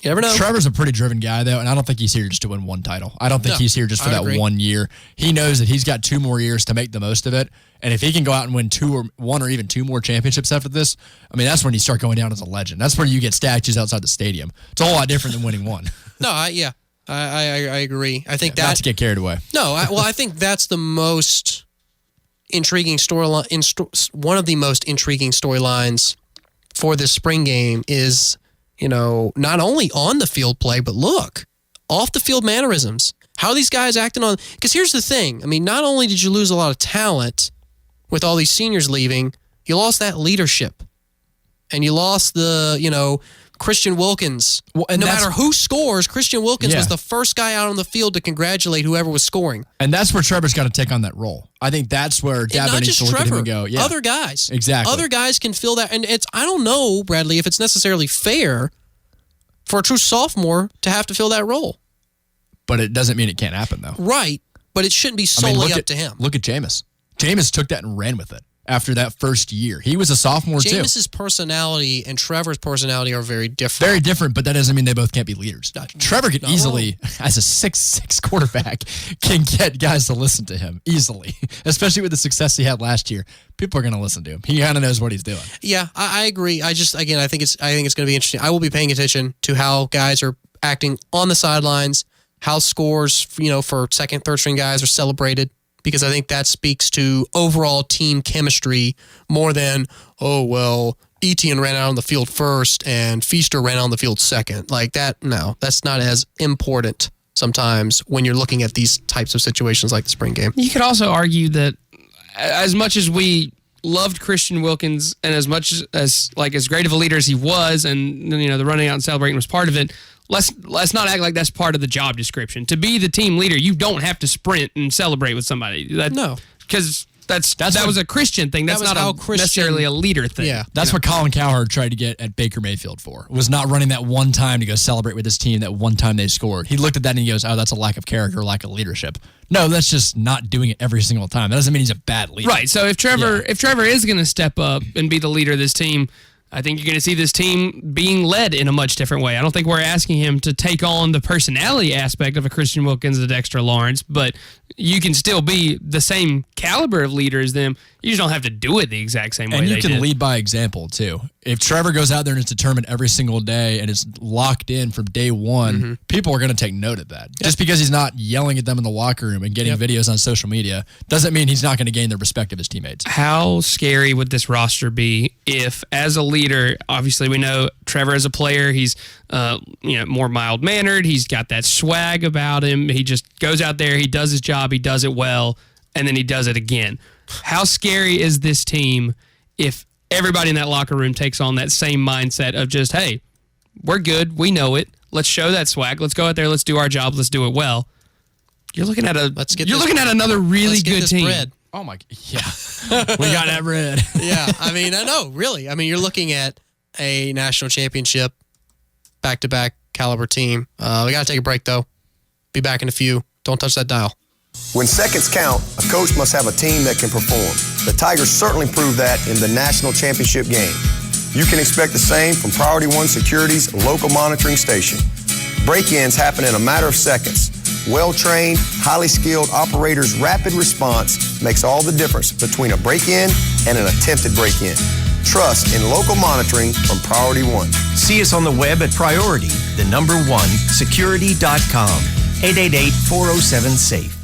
You never know. Trevor's a pretty driven guy, though, and I don't think he's here just to win one title. I don't think he's here just for that 1 year. He knows that he's got 2 more years to make the most of it, and if he can go out and win 1 or even 2 more championships after this, I mean, that's when you start going down as a legend. That's where you get statues outside the stadium. It's a whole lot different than winning one. No, I agree. I think not to get carried away. No, I think that's the most intriguing storyline. One of the most intriguing storylines for this spring game is, not only on the field play, but look, off the field mannerisms. How are these guys acting on? Because here's the thing. I mean, not only did you lose a lot of talent with all these seniors leaving, you lost that leadership. And you lost the, Christian Wilkins. Well, and no matter who scores, Christian Wilkins was the first guy out on the field to congratulate whoever was scoring. And that's where Trevor's got to take on that role. I think that's where Dabo needs to look at him and go, other guys. Exactly. Other guys can fill that. And I don't know, Bradley, if it's necessarily fair for a true sophomore to have to fill that role. But it doesn't mean it can't happen, though. Right. But it shouldn't be solely up to him. Look at Jameis. Jameis took that and ran with it after that first year. He was a sophomore, too. Jameis's personality and Trevor's personality are very different. Very different, but that doesn't mean they both can't be leaders. Trevor could easily, as a 6'6" quarterback, can get guys to listen to him easily, especially with the success he had last year. People are going to listen to him. He kind of knows what he's doing. Yeah, I agree. I think it's going to be interesting. I will be paying attention to how guys are acting on the sidelines, how scores, for second, third string guys are celebrated, because I think that speaks to overall team chemistry more than, Etienne ran out on the field first and Feaster ran out on the field second. Like that, no, that's not as important sometimes when you're looking at these types of situations like the spring game. You could also argue that as much as we loved Christian Wilkins and as much as great of a leader as he was, and the running out and celebrating was part of it, let's not act like that's part of the job description. To be the team leader, you don't have to sprint and celebrate with somebody. No, because that was a Christian thing. That's not necessarily a leader thing. Yeah, that's what Colin Cowherd tried to get at Baker Mayfield for. Was not running that one time to go celebrate with his team that one time they scored. He looked at that and he goes, "Oh, that's a lack of character, lack of leadership." No, that's just not doing it every single time. That doesn't mean he's a bad leader. Right. So if Trevor is going to step up and be the leader of this team, I think you're going to see this team being led in a much different way. I don't think we're asking him to take on the personality aspect of a Christian Wilkins, a Dexter Lawrence, but you can still be the same caliber of leader as them. You just don't have to do it the exact same way and they you can did. lead by example, too. If Trevor goes out there and is determined every single day and is locked in from day one, people are going to take note of that. Yep. Just because he's not yelling at them in the locker room and getting videos on social media doesn't mean he's not going to gain the respect of his teammates. How scary would this roster be if, as a leader, obviously we know Trevor as a player, he's more mild-mannered, he's got that swag about him, he just goes out there, he does his job, he does it well, and then he does it again. How scary is this team if everybody in that locker room takes on that same mindset of just, hey, we're good, we know it, let's show that swag, let's go out there, let's do our job, let's do it well. You're looking at another really good team. Bread. Oh my, yeah. We got that bread. Yeah, I mean, I know, really. I mean, you're looking at a national championship, back-to-back caliber team. We got to take a break, though. Be back in a few. Don't touch that dial. When seconds count, a coach must have a team that can perform. The Tigers certainly proved that in the national championship game. You can expect the same from Priority One Security's local monitoring station. Break-ins happen in a matter of seconds. Well-trained, highly skilled operators' rapid response makes all the difference between a break-in and an attempted break-in. Trust in local monitoring from Priority One. See us on the web at Priority, the number one, security.com. 888-407-SAFE.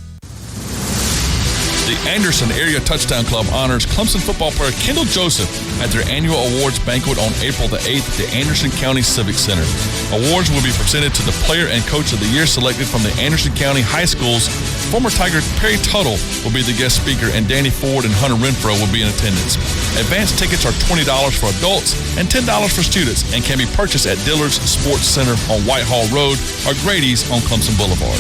The Anderson Area Touchdown Club honors Clemson football player Kendall Joseph at their annual awards banquet on April the 8th at the Anderson County Civic Center. Awards will be presented to the player and coach of the year selected from the Anderson County High Schools. Former Tiger Perry Tuttle will be the guest speaker, and Danny Ford and Hunter Renfro will be in attendance. Advance tickets are $20 for adults and $10 for students and can be purchased at Dillard's Sports Center on Whitehall Road or Grady's on Clemson Boulevard.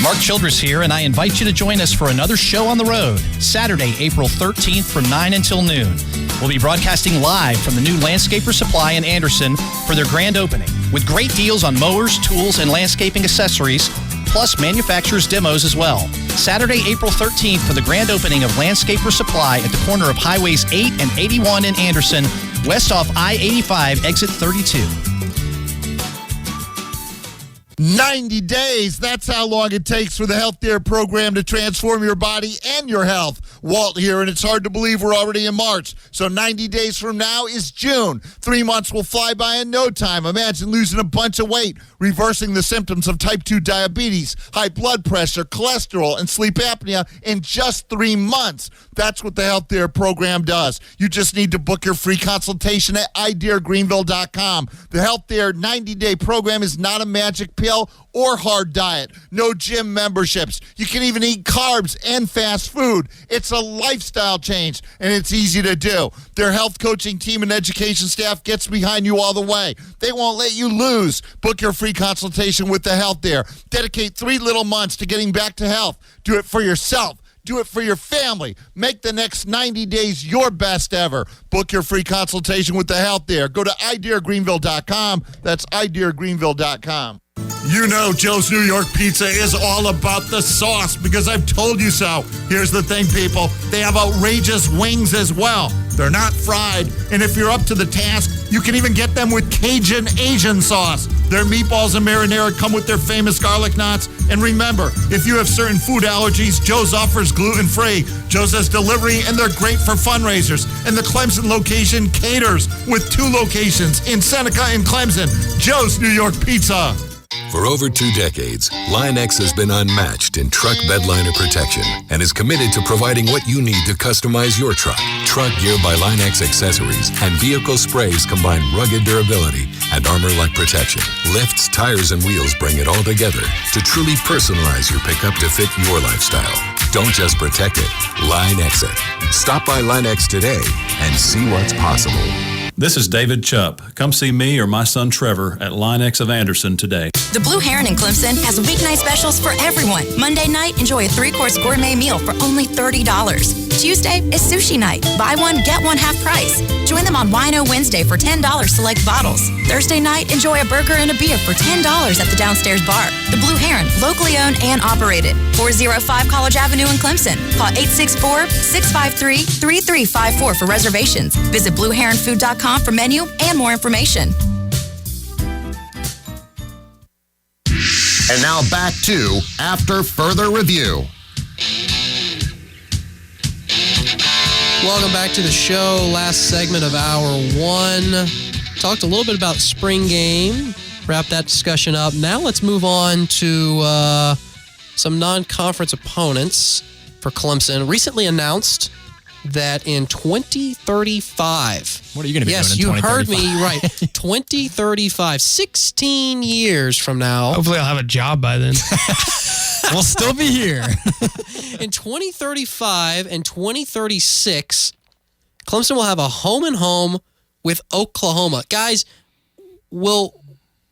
Mark Childress here, and I invite you to join us for another show on the road, Saturday, April 13th from 9 until noon. We'll be broadcasting live from the new Landscaper Supply in Anderson for their grand opening, with great deals on mowers, tools, and landscaping accessories, plus manufacturers' demos as well. Saturday, April 13th for the grand opening of Landscaper Supply at the corner of Highways 8 and 81 in Anderson, west off I-85, exit 32. 90 days. That's how long it takes for the Health Dare program to transform your body and your health. Walt here, and it's hard to believe we're already in March. So 90 days from now is June. 3 months will fly by in no time. Imagine losing a bunch of weight, reversing the symptoms of type 2 diabetes, high blood pressure, cholesterol, and sleep apnea in just 3 months. That's what the Health Dare program does. You just need to book your free consultation at idaregreenville.com. The Health Dare 90-day program is not a magic pill or hard diet. No gym memberships. You can even eat carbs and fast food. It's a lifestyle change, and it's easy to do. Their health coaching team and education staff gets behind you all the way. They won't let you lose. Book your free consultation with the Health Dare. Dedicate 3 little months to getting back to health. Do it for yourself. Do it for your family. Make the next 90 days your best ever. Book your free consultation with the Health Dare. Go to idaregreenville.com. That's idaregreenville.com. You know Joe's New York Pizza is all about the sauce because I've told you so. Here's the thing, people. They have outrageous wings as well. They're not fried, and if you're up to the task, you can even get them with Cajun Asian sauce. Their meatballs and marinara come with their famous garlic knots. And remember, if you have certain food allergies, Joe's offers gluten-free. Joe's has delivery, and they're great for fundraisers. And the Clemson location caters with 2 locations in Seneca and Clemson. Joe's New York Pizza. For over 2 decades, Line-X has been unmatched in truck bedliner protection and is committed to providing what you need to customize your truck. Truck Gear by Line-X accessories and vehicle sprays combine rugged durability and armor-like protection. Lifts, tires, and wheels bring it all together to truly personalize your pickup to fit your lifestyle. Don't just protect it, Line-X it. Stop by Line-X today and see what's possible. This is David Chupp. Come see me or my son Trevor at Line-X of Anderson today. The Blue Heron in Clemson has weeknight specials for everyone. Monday night, enjoy a 3-course gourmet meal for only $30. Tuesday is sushi night. Buy one, get one half price. Join them on Wino Wednesday for $10 select bottles. Thursday night, enjoy a burger and a beer for $10 at the downstairs bar. The Blue Heron, locally owned and operated. 405 College Avenue in Clemson. Call 864-653-3354 for reservations. Visit BlueHeronFood.com for menu and more information. And now back to After Further Review. Welcome back to the show. Last segment of hour 1. Talked a little bit about spring game. Wrap that discussion up. Now let's move on to some non-conference opponents for Clemson. Recently announced that in 2035. What are you going to be doing in 2035? Yes, you heard me right. 2035, 16 years from now. Hopefully I'll have a job by then. We'll still be here. In 2035 and 2036, Clemson will have a home-and-home with Oklahoma. Guys, will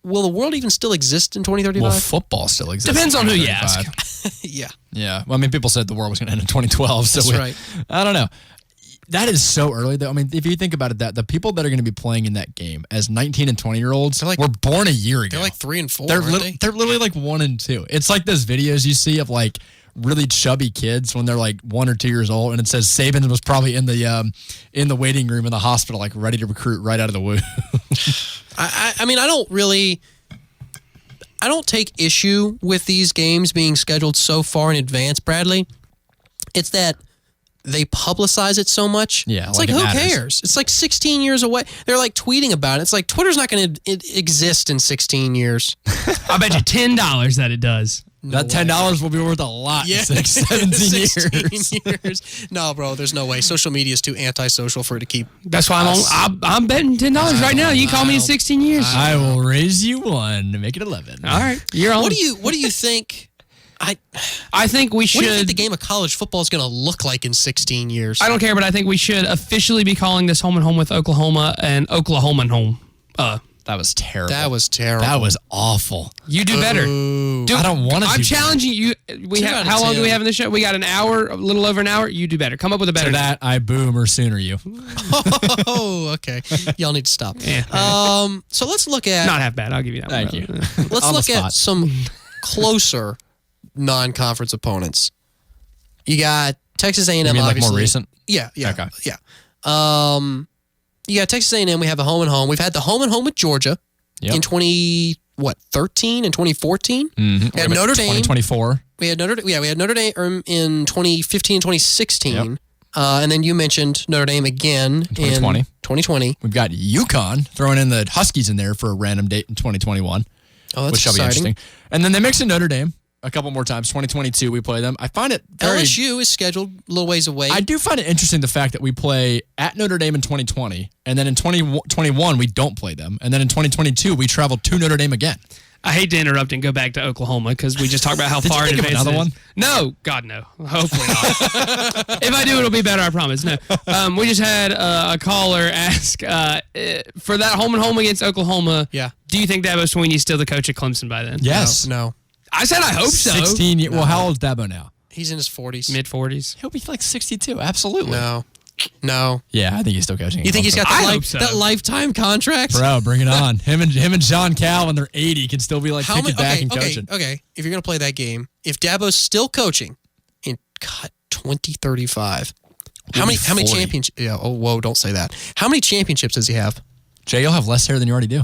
will the world even still exist in 2035? Well, football still exists. Depends on who you 2035. ask. Yeah. Yeah. Well, I mean, people said the world was going to end in 2012. So That's right. I don't know. That is so early, though. I mean, if you think about it, the people that are going to be playing in that game as 19 and 20-year-olds were born a year ago. They're like 3 and 4, They're aren't they? they're literally like 1 and 2. It's like those videos you see of like really chubby kids when they're like 1 or 2 years old, and it says Saban was probably in the waiting room in the hospital, like ready to recruit right out of the womb. I mean, I don't take issue with these games being scheduled so far in advance, Bradley. It's that they publicize it so much. Yeah, it's like who cares? It's like 16 years away. They're like tweeting about it. It's like Twitter's not going to exist in 16 years. I bet you $10 that it does. That $10 will be worth a lot in 17 years. No, bro, there's no way. Social media is too antisocial for it to keep. That's why I'm betting $10 right now. You call me in 16 years. I will raise you one to make it 11. All right, you're on. What do you think? I think we should. What do you think the game of college football is going to look like in 16 years? I don't care, but I think we should officially be calling this home and home with Oklahoma and Oklahoma and home. That was terrible. That was terrible. That was awful. You do better. Dude, I don't want to. I'm challenging you. How long do we have in the show? We got an hour, a little over an hour. You do better. Come up with a better. To that, I boom or sooner you. Oh, okay. Y'all need to stop. Yeah. So let's look at. Not half bad. I'll give you that. Thank one. you. Let's look at some closer non-conference opponents. You got Texas A&M. You mean like obviously. more recent? Yeah. Okay. Yeah. You got Texas A&M. We have the home and home. We've had the home and home with Georgia in 2013 and 2014. Mm-hmm. We had Notre Dame. 2024. We had Notre Dame in 2015 and 2016. Yep. And then you mentioned Notre Dame again in 2020. We've got UConn throwing in the Huskies in there for a random date in 2021. Oh, that's which shall be exciting. interesting. And then they mix in Notre Dame a couple more times. 2022 we play them. I find it very... LSU is scheduled a little ways away. I do find it interesting the fact that we play at Notre Dame in 2020, and then in 2021 we don't play them, and then in 2022 we travel to Notre Dame again. I hate to interrupt and go back to Oklahoma because we just talked about how far in Did you think of advance another it is. one? No, God, no. Hopefully not. If I do, it'll be better, I promise. No. We just had a caller ask for that home and home against Oklahoma. Yeah. Do you think Dabo Swinney's still the coach at Clemson by then? Yes. No. I said I hope so. 16 years. Well, how old is Dabo now? He's in his 40s. Mid-40s. He'll be like 62. Absolutely. No. Yeah, I think he's still coaching. You think he's got so. that lifetime contract? Bro, bring it on. Him and John Cal when they're 80 can still be like kicking back and coaching. Okay. If you're going to play that game, if Dabo's still coaching in 2035, how many championships? Yeah. Oh, whoa! Don't say that. How many championships does he have? Jay, you'll have less hair than you already do.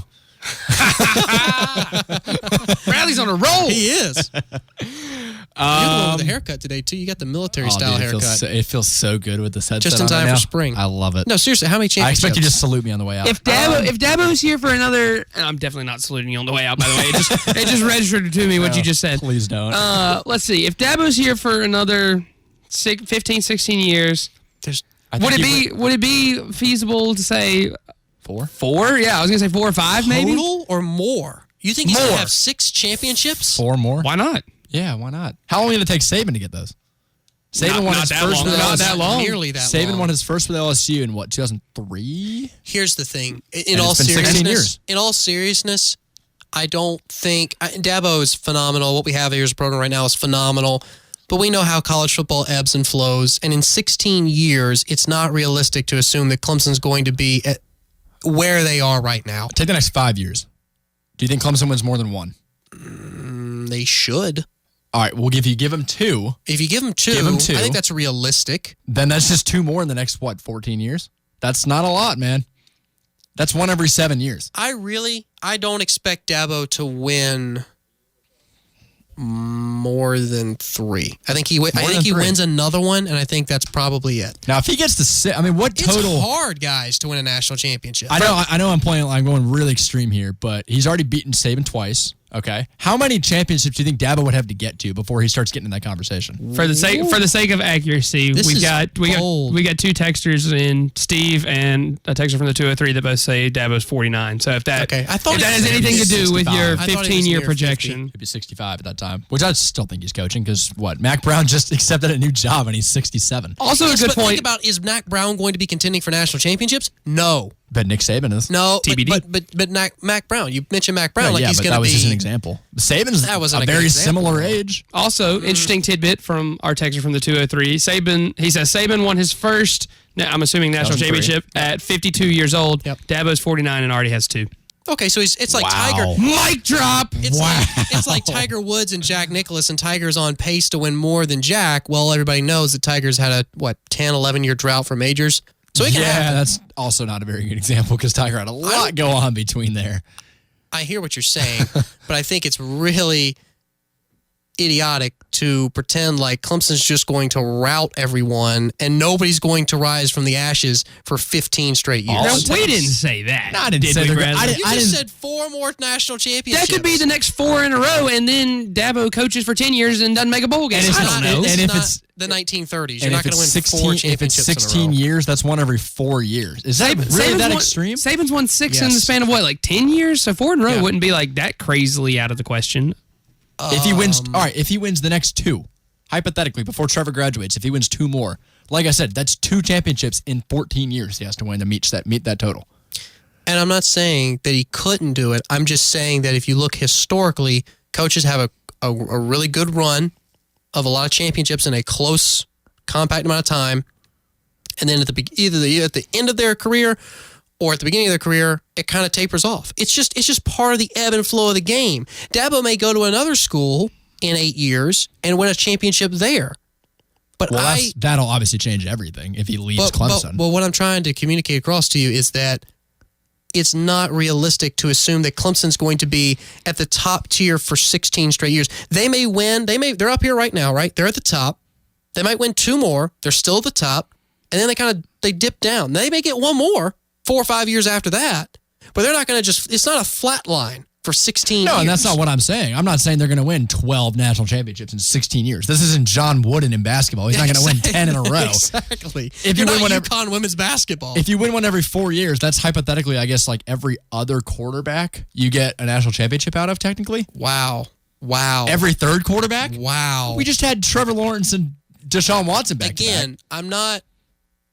Bradley's on a roll. He is. You're the one with the haircut today too. You got the military style haircut. It feels so good with this headset. Just in time for spring. I love it. No, seriously. How many championships? I expect you to salute me on the way out. If Dabo's here for another, and I'm definitely not saluting you on the way out, by the way. It just registered to me what you just said. Please don't. Let's see. If Dabo's here for another 15, 16 years, would it be feasible to say 4? 4? Yeah, I was gonna say 4 or 5, maybe. Total or more? You think he's gonna have 6 championships? 4 more? Why not? Yeah, why not? How long did it take Saban to get those? Saban won his first with LSU. Not that long. Nearly that Saban long. won his first with LSU in what, 2003? Here's the thing. And it's been 16 years. In all seriousness, I don't think Dabo is phenomenal. What we have here as a program right now is phenomenal. But we know how college football ebbs and flows. And in 16 years, it's not realistic to assume that Clemson's going to be at where they are right now. Take the next 5 years. Do you think Clemson wins more than 1? They should. All right, we'll give them 2. If you give them 2, I think that's realistic. Then that's just 2 more in the next, 14 years? That's not a lot, man. That's 1 every 7 years. I don't expect Dabo to win more than 3. I think he wins another one, and I think that's probably it. Now, if he gets to 6, I mean, what total? It's hard, guys, to win a national championship. I know. I'm going really extreme here, but he's already beaten Saban twice. Okay, how many championships do you think Dabo would have to get to before he starts getting in that conversation? For the sake of accuracy, we got 2 texters in Steve and a texter from the 203 that both say Dabo's 49. So if that has anything to do with your 15-year projection, he'd be 65 at that time, which I still think he's coaching because Mac Brown just accepted a new job and he's 67. Also a good point. Think about, is Mac Brown going to be contending for national championships? No. But Nick Saban is. No, TBD. but Mac Brown. You mentioned Mac Brown No, like yeah, he's but going that to was be. just an example. Saban's That wasn't a a good very example. similar age. Also, interesting tidbit from our texter from the 203. He says Saban won his first, I'm assuming, national 2003. championship at 52 years old. Yep. Dabo's 49 and already has 2. Okay, so it's like Wow. Tiger. Mic drop. It's like Tiger Woods and Jack Nicklaus, and Tiger's on pace to win more than Jack. Well, everybody knows that Tiger's had a 10, 11 year drought for majors. So it can happen. That's also not a very good example because Tiger had a lot go on between there. I hear what you're saying, but I think it's really idiotic to pretend like Clemson's just going to rout everyone and nobody's going to rise from the ashes for 15 straight years. Now, we didn't say that. No, I didn't say we, they're Bradley? You just said 4 more national championships. That could be the next 4 in a row, and then Dabo coaches for 10 years and doesn't make a bowl game. And it's I not- don't know. This and is if not it's- the 1930s. You're And not if going to win it's 4 16, if it's championships in a 16 row. years, that's one every 4 years. Is that really that extreme? Saban's won 6 in the Yes. span of like 10 years? So 4 in a row Yeah. wouldn't be like that crazily out of the question. If he wins, all right. If he wins the next 2, hypothetically, before Trevor graduates, if he wins 2 more, like I said, that's 2 championships in 14 years. He has to win to meet that total. And I'm not saying that he couldn't do it. I'm just saying that if you look historically, coaches have a really good run of a lot of championships in a close, compact amount of time, and then either at the end of their career or at the beginning of their career, it kind of tapers off. It's just part of the ebb and flow of the game. Dabo may go to another school in 8 years and win a championship there. But that'll obviously change everything if he leaves Clemson. But what I'm trying to communicate across to you is that it's not realistic to assume that Clemson's going to be at the top tier for 16 straight years. They may win. They're up here right now, right? They're at the top. They might win 2 more. They're still at the top. And then they dip down. They may get 1 more 4 or 5 years after that. But they're not going to it's not a flat line for 16 years. No, and that's not what I'm saying. I'm not saying they're going to win 12 national championships in 16 years. This isn't John Wooden in basketball. He's not going to win 10 in a row. Exactly. If You're you win not one UConn women's basketball. If you win one every 4 years, that's hypothetically, I guess, like every other quarterback you get a national championship out of, technically. Wow. Every third quarterback? Wow. We just had Trevor Lawrence and Deshaun Watson back Again, to back. I'm not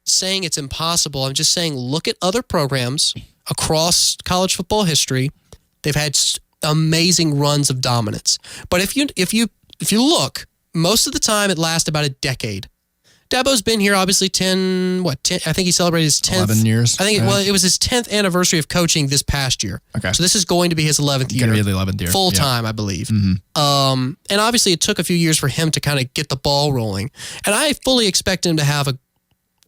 saying it's impossible. I'm just saying look at other programs across college football history. They've had amazing runs of dominance. But if you look, most of the time it lasts about a decade. Dabo's been here obviously 10, I think he celebrated his 10th. 11 years. I think it was his 10th anniversary of coaching this past year. Okay. So this is going to be his 11th year. Going to be the 11th year. Full Yeah. time, I believe. Mm-hmm. And obviously it took a few years for him to kind of get the ball rolling. And I fully expect him to have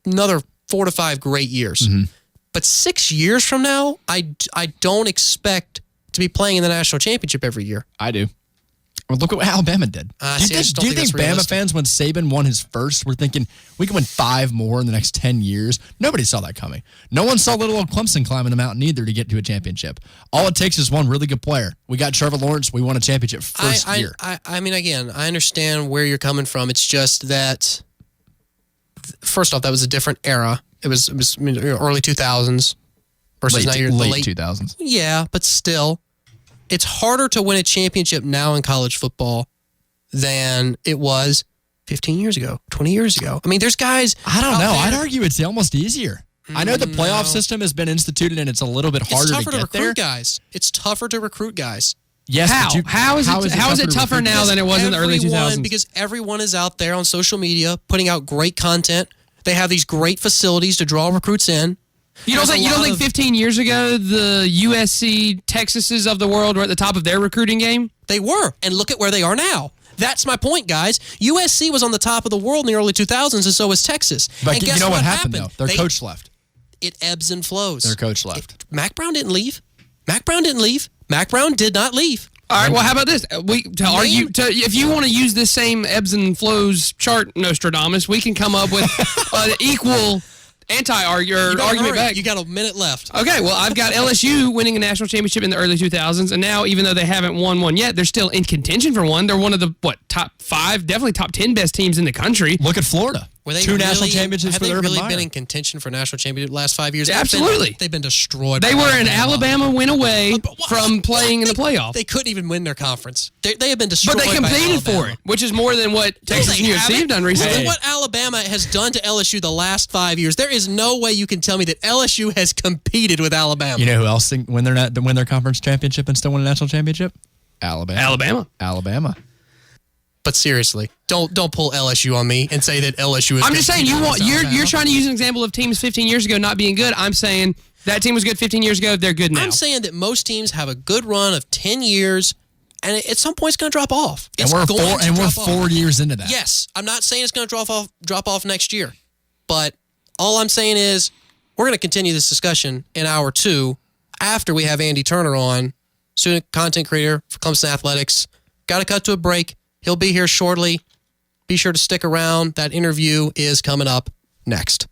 another 4 to 5 great years. Mm-hmm. But 6 years from now, I don't expect to be playing in the national championship every year. I do. Well, look at what Alabama did. Do you think Bama realistic. fans, when Saban won his first, were thinking we can win 5 more in the next 10 years? Nobody saw that coming. No one saw little old Clemson climbing the mountain either to get to a championship. All it takes is one really good player. We got Trevor Lawrence. We won a championship first year. I mean, again, I understand where you're coming from. It's just that, first off, that was a different era. It was early 2000s versus now you're late 2000s. Yeah, but still, it's harder to win a championship now in college football than it was 15 years ago, 20 years ago. I mean, there's guys. I don't know. I'd argue it's almost easier. I know the playoff system has been instituted and it's a little bit harder It's tougher to get recruit there. guys. It's tougher to recruit guys. Yes, How is it tougher now than it was in the early 2000s? Because everyone is out there on social media putting out great content. They have these great facilities to draw recruits in. You don't think 15 years ago the USC, Texases of the world were at the top of their recruiting game? They were, and look at where they are now. That's my point, guys. USC was on the top of the world in the early 2000s, and so was Texas. But and you guess know what happened, though? Their coach left. It ebbs and flows. Their coach left. Mac Brown didn't leave. Mac Brown did not leave. All right, well, how about this? If you want to use this same ebbs and flows chart, Nostradamus, we can come up with an equal argument back. You got a minute left. Okay, well, I've got LSU winning a national championship in the early 2000s, and now, even though they haven't won one yet, they're still in contention for one. They're one of the, top 5, definitely top 10 best teams in the country. Look at Florida. Were they 2 national championships have for they the Urban really Meyer. been in contention for national championship the last 5 years? Absolutely. They've been destroyed. They by were an Alabama win away from playing in the playoff. They couldn't even win their conference. They have been destroyed. But they competed by for it, which is more than what Texas and USC have done recently. Look at what Alabama has done to LSU the last 5 years. There is no way you can tell me that LSU has competed with Alabama. You know who else win their conference championship and still win a national championship? Alabama. But seriously, don't pull LSU on me and say that LSU is. I'm just saying you're trying to use an example of teams 15 years ago not being good. I'm saying that team was good 15 years ago. They're good now. I'm saying that most teams have a good run of 10 years, and at some point it's going to drop off. We're 4 years into that. Yes, I'm not saying it's going to drop off next year, but all I'm saying is we're going to continue this discussion in hour 2 after we have Andy Turner on, student content creator for Clemson Athletics. Got to cut to a break. He'll be here shortly. Be sure to stick around. That interview is coming up next.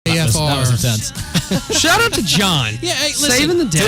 AFR. That was intense. Shout out to John. Yeah, hey, listen, saving the day.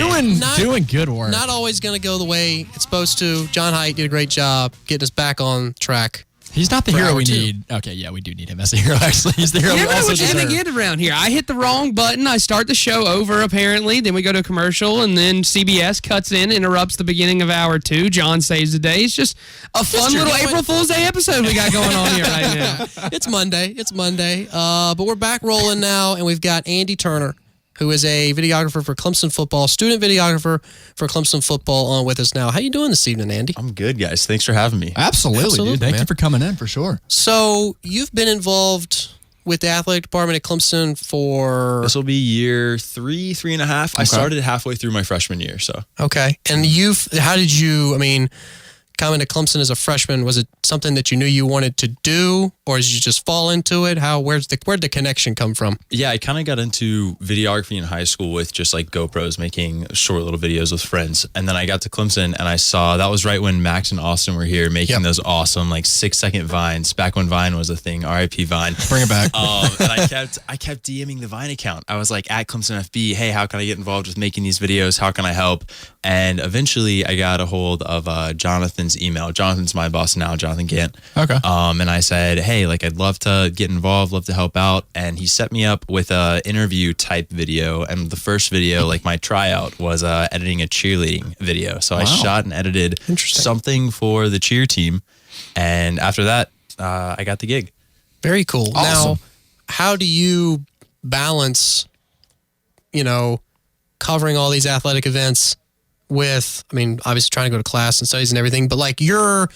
Doing good work. Not always going to go the way it's supposed to. John Haidt did a great job getting us back on track. He's not the hero we need. Okay, yeah, we do need him as a hero, actually. He's the hero we You never know also what you're going to deserve. get around here. I hit the wrong button. I start the show over, apparently. Then we go to a commercial, and then CBS cuts in, interrupts the beginning of hour 2. John saves the day. It's just a fun little April Fool's Day episode we got going on here right now. It's Monday. But we're back rolling now, and we've got Andy Turner, who is a videographer for Clemson football, student videographer for Clemson football, on with us now. How you doing this evening, Andy? I'm good, guys. Thanks for having me. Absolutely, dude. Thank you for coming in, for sure. So you've been involved with the athletic department at Clemson for... This will be year 3.5. I started halfway through my freshman year, so. Okay. And how did you, coming to Clemson as a freshman, was it something that you knew you wanted to do, or did you just fall into it? Where'd the connection come from? Yeah, I kind of got into videography in high school with just like GoPros, making short little videos with friends. And then I got to Clemson and I saw that was right when Max and Austin were here making those awesome 6-second Vines, back when Vine was a thing, RIP Vine. Bring it back. And I kept DMing the Vine account. I was like, at Clemson FB, hey, how can I get involved with making these videos? How can I help? And eventually I got a hold of Jonathan's email. Jonathan's my boss now, Jonathan Gant. Okay. And I said, hey, I'd love to get involved, love to help out. And he set me up with a interview type video. And the first video, my tryout, was editing a cheerleading video. So I shot and edited something for the cheer team. And after that, I got the gig. Very cool. Awesome. Now, how do you balance, covering all these athletic events with, obviously trying to go to class and studies and everything, but you're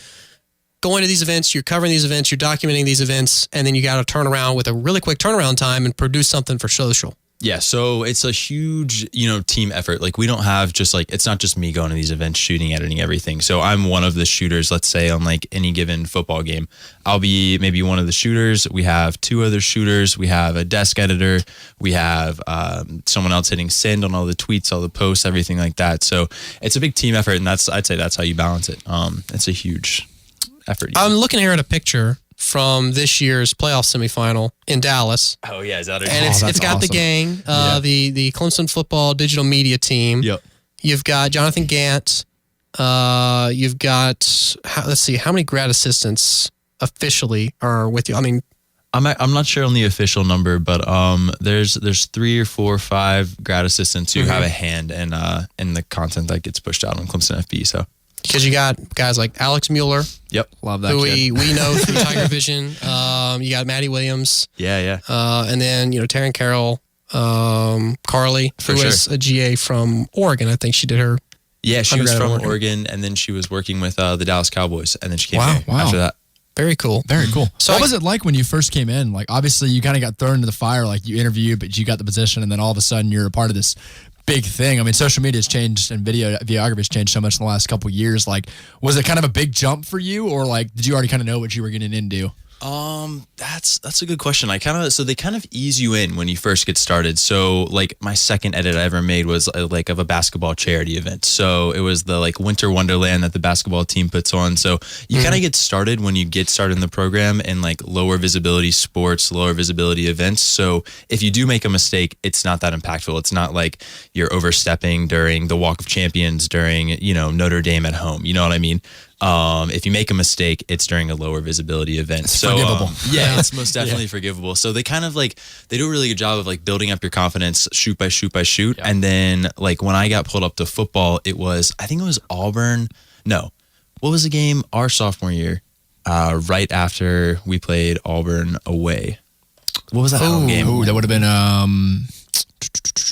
going to these events, you're covering these events, you're documenting these events, and then you got to turn around with a really quick turnaround time and produce something for social. Yeah, so it's a huge, team effort. We don't have just it's not just me going to these events, shooting, editing, everything. So I'm one of the shooters, let's say on any given football game. I'll be maybe one of the shooters. We have 2 other shooters. We have a desk editor. We have someone else hitting send on all the tweets, all the posts, everything like that. So it's a big team effort, and I'd say that's how you balance it. It's a huge effort. I'm looking here at a picture from this year's playoff semifinal in Dallas. Oh yeah, is that it? And it's got the gang, the Clemson football digital media team. Yep. You've got Jonathan Gant. You've got let's see, how many grad assistants officially are with you? I'm not sure on the official number, but there's 3 or 4 or 5 grad assistants who have a hand in the content that gets pushed out on Clemson FB. So. Because you got guys like Alex Mueller. Yep. Love that who kid. we know through Tiger Vision. You got Maddie Williams. Yeah. And then, Taryn Carroll, Carly, who is a GA from Oregon. I think she did her. Yeah, she was from Oregon, and then she was working with the Dallas Cowboys, and then she came here after that. Very cool. Very cool. So what was it like when you first came in? Obviously, you kind of got thrown into the fire. You interviewed, but you got the position, and then all of a sudden, you're a part of this big thing. Social media has changed and videography has changed so much in the last couple of years. Was it kind of a big jump for you, or did you already kind of know what you were getting into? That's a good question. So they kind of ease you in when you first get started. So like my second edit I ever made was like of a basketball charity event. So it was the like Winter Wonderland that the basketball team puts on. So you kind of get started when you get started in the program in like lower visibility sports, lower visibility events. So if you do make a mistake, it's not that impactful. It's not like you're overstepping during the Walk of Champions during, Notre Dame at home. You know what I mean? If you make a mistake, it's during a lower visibility event. It's forgivable. It's most definitely forgivable. So they kind of like, they do a really good job of like building up your confidence shoot by shoot by shoot. Yeah. And then like when I got pulled up to football, I think it was Auburn. No, what was the game? Our sophomore year, right after we played Auburn away. What was that home game? Ooh, that would have been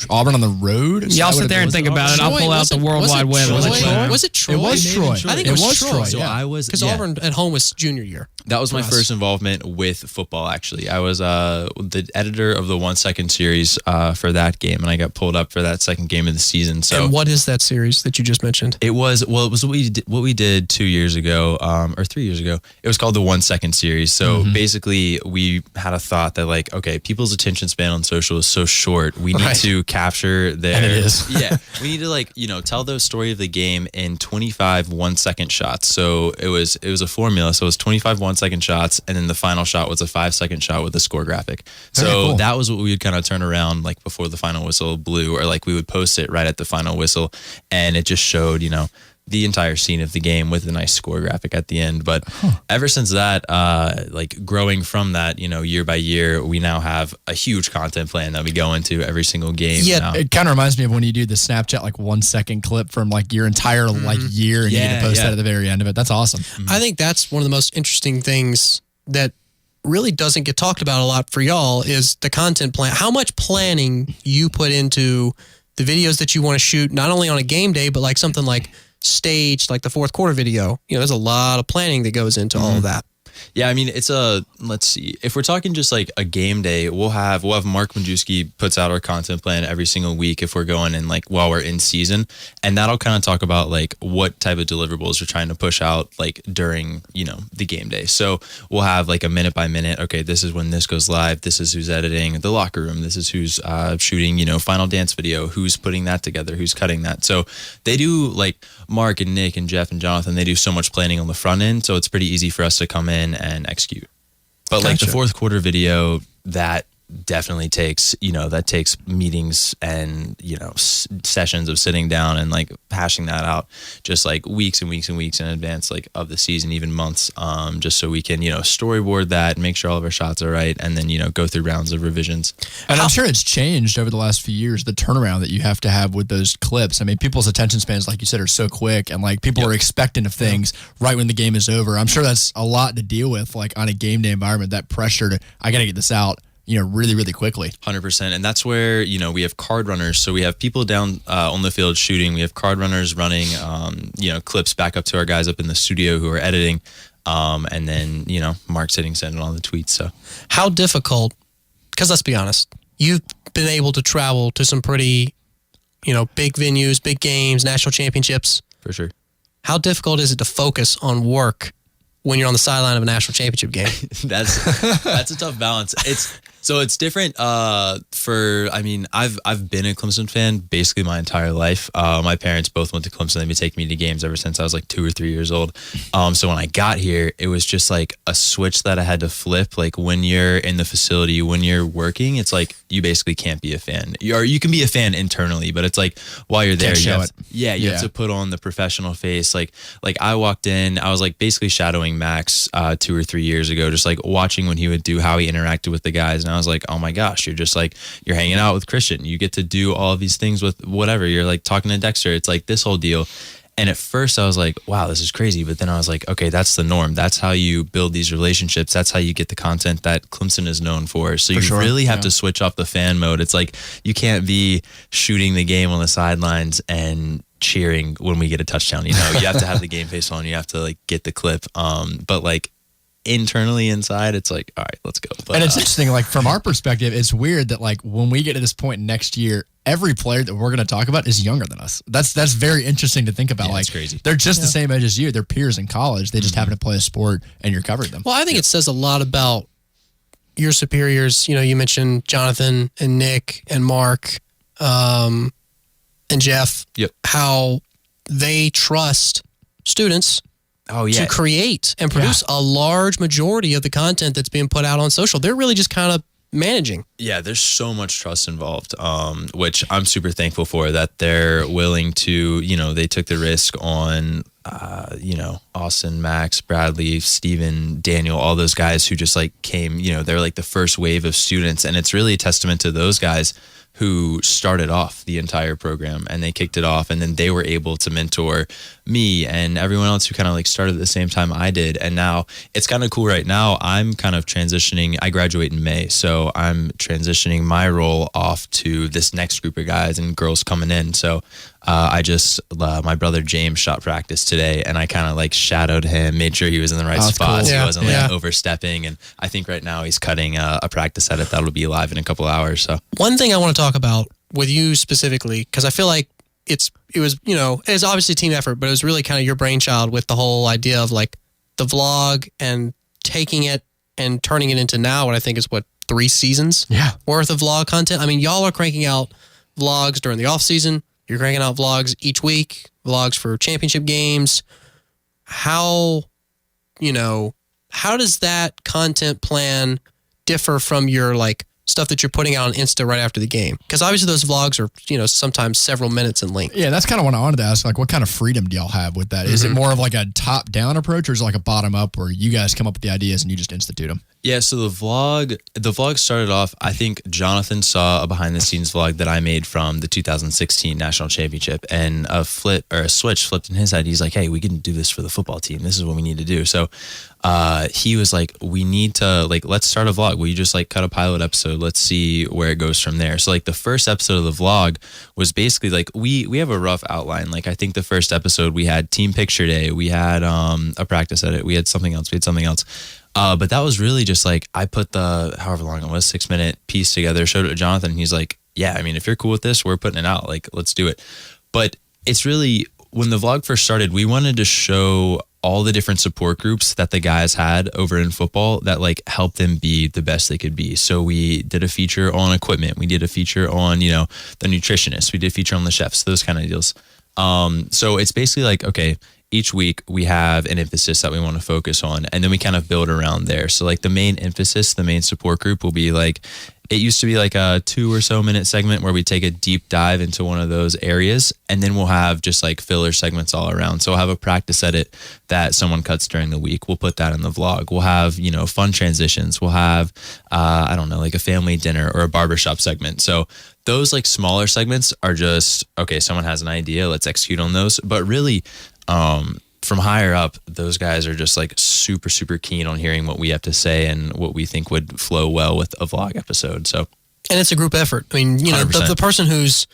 Auburn on the road. Yeah, I'll sit there and think about it. I'll pull out the World Wide Web. Was it Troy? It was Troy. I think it was Troy. So I was because Auburn at home was junior year. That was my first involvement with football. Actually, I was the editor of the 1 Second series for that game, and I got pulled up for that second game of the season. So, and what is that series that you just mentioned? It was what we did 2 years ago, or 3 years ago. It was called the 1 Second series. So basically, we had a thought that like, okay, people's attention span on social is so short. We need to capture their. And it is. Yeah, we need to like tell the story of the game in 25 1 second shots. So it was a formula. So it was 25 1 second shots, and then the final shot was a 5 second shot with a score graphic. So that was what we would kind of turn around like before the final whistle blew, or like we would post it right at the final whistle, and it just showed the entire scene of the game with a nice score graphic at the end. But ever since that, like growing from that, year by year, we now have a huge content plan that we go into every single game. Yeah, now. It kind of reminds me of when you do the Snapchat like 1 second clip from like your entire like year, and you get to post that at the very end of it. That's awesome. I think that's one of the most interesting things that really doesn't get talked about a lot for y'all is the content plan. How much planning you put into the videos that you want to shoot, not only on a game day, but like something like staged, like the fourth quarter video. There's a lot of planning that goes into all of that. Yeah, I mean, let's see. If we're talking just like a game day, we'll have Mark Majewski puts out our content plan every single week if we're going in like while we're in season. And that'll kind of talk about like what type of deliverables we're trying to push out like during, the game day. So we'll have like a minute by minute. Okay, this is when this goes live. This is who's editing the locker room. This is who's shooting, final dance video, who's putting that together, who's cutting that. So they do like Mark and Nick and Jeff and Jonathan, they do so much planning on the front end. So it's pretty easy for us to come in and execute. But like the fourth quarter video, that definitely takes meetings and sessions of sitting down and like hashing that out just like weeks and weeks and weeks in advance like of the season, even months, just so we can storyboard that and make sure all of our shots are right, and then go through rounds of revisions. And I'm sure it's changed over the last few years, the turnaround that you have to have with those clips. I mean, people's attention spans, like you said, are so quick, and like people are expectant of things right when the game is over. I'm sure that's a lot to deal with, like on a game day environment, that pressure to, I got to get this out really, really quickly. 100%. And that's where, we have card runners. So we have people down on the field shooting. We have card runners running, clips back up to our guys up in the studio who are editing. And then, Mark sending all the tweets. So how difficult, because let's be honest, you've been able to travel to some pretty, big venues, big games, national championships. For sure. How difficult is it to focus on work when you're on the sideline of a national championship game? That's a tough balance. It's different I've been a Clemson fan basically my entire life. My parents both went to Clemson. They've been taking me to games ever since I was like 2 or 3 years old. So when I got here, it was just like a switch that I had to flip. Like when you're in the facility, when you're working, it's like you basically can't be a fan. You can be a fan internally, but it's like while you're there, you have to put on the professional face. Like I walked in, I was like basically shadowing Max 2 or 3 years ago, just like watching when he would do how he interacted with the guys, and I was like, oh my gosh, you're hanging out with Christian, you get to do all of these things with whatever, you're like talking to Dexter, it's like this whole deal. And at first I was like, wow, this is crazy, but then I was like, okay, that's the norm, that's how you build these relationships, that's how you get the content that Clemson is known for. So you really have to switch off the fan mode. It's like you can't be shooting the game on the sidelines and cheering when we get a touchdown, you have to have the game face on, you have to like get the clip, but like internally inside, it's like, all right, let's go. But, and it's interesting, like from our perspective, it's weird that like when we get to this point next year, every player that we're going to talk about is younger than us. That's very interesting to think about. Yeah, like that's crazy. They're just the same age as you. They're peers in college. They just happen to play a sport, and you're covering them. Well, I think it says a lot about your superiors. You know, you mentioned Jonathan and Nick and Mark and Jeff. Yep. How they trust students to create and produce a large majority of the content that's being put out on social. They're really just kind of managing. Yeah, there's so much trust involved, which I'm super thankful for, that they're willing to, they took the risk on, Austin, Max, Bradley, Steven, Daniel, all those guys who just like came, they're like the first wave of students. And it's really a testament to those guys who started off the entire program, and they kicked it off, and then they were able to mentor me and everyone else who kind of like started at the same time I did. And now it's kind of cool right now. I'm kind of transitioning. I graduate in May, so I'm transitioning my role off to this next group of guys and girls coming in. So my brother James shot practice today, and I kind of like shadowed him, made sure he was in the right spots. Cool. He wasn't like overstepping. And I think right now he's cutting a practice edit that'll be live in a couple hours. So one thing I want to talk about with you specifically, because I feel like it was obviously a team effort, but it was really kind of your brainchild with the whole idea of like the vlog and taking it and turning it into now what I think is 3 seasons worth of vlog content. I mean, y'all are cranking out vlogs during the off season. You're cranking out vlogs each week, vlogs for championship games. How does that content plan differ from your like stuff that you're putting out on Insta right after the game? Because obviously those vlogs are, sometimes several minutes in length. Yeah, that's kind of what I wanted to ask. Like, what kind of freedom do y'all have with that? Is it more of like a top-down approach, or is it like a bottom-up where you guys come up with the ideas and you just institute them? Yeah, so the vlog started off, I think Jonathan saw a behind-the-scenes vlog that I made from the 2016 National Championship, and a switch flipped in his head. He's like, hey, we can do this for the football team. This is what we need to do. So he was like, we need to, like, let's start a vlog. Will you just, like, cut a pilot episode? Let's see where it goes from there. So, like, the first episode of the vlog was basically, like, we have a rough outline. Like, I think the first episode, we had team picture day. We had a practice edit. We had something else. But that was really just like, I put the, however long it was, 6-minute piece together, showed it to Jonathan, and he's like, yeah, I mean, if you're cool with this, we're putting it out. Like, let's do it. But it's really, when the vlog first started, we wanted to show all the different support groups that the guys had over in football that like helped them be the best they could be. So we did a feature on equipment. We did a feature on, the nutritionists. We did a feature on the chefs, those kind of deals. So it's basically like, okay, each week we have an emphasis that we want to focus on, and then we kind of build around there. So like the main emphasis, the main support group will be like, it used to be like a 2 or so minute segment where we take a deep dive into one of those areas, and then we'll have just like filler segments all around. So we'll have a practice edit that someone cuts during the week. We'll put that in the vlog. We'll have, fun transitions. We'll have, like a family dinner or a barbershop segment. So those like smaller segments are just, okay, someone has an idea, let's execute on those. But really, from higher up, those guys are just like super, super keen on hearing what we have to say and what we think would flow well with a vlog episode. So, and it's a group effort. I mean, the person who's,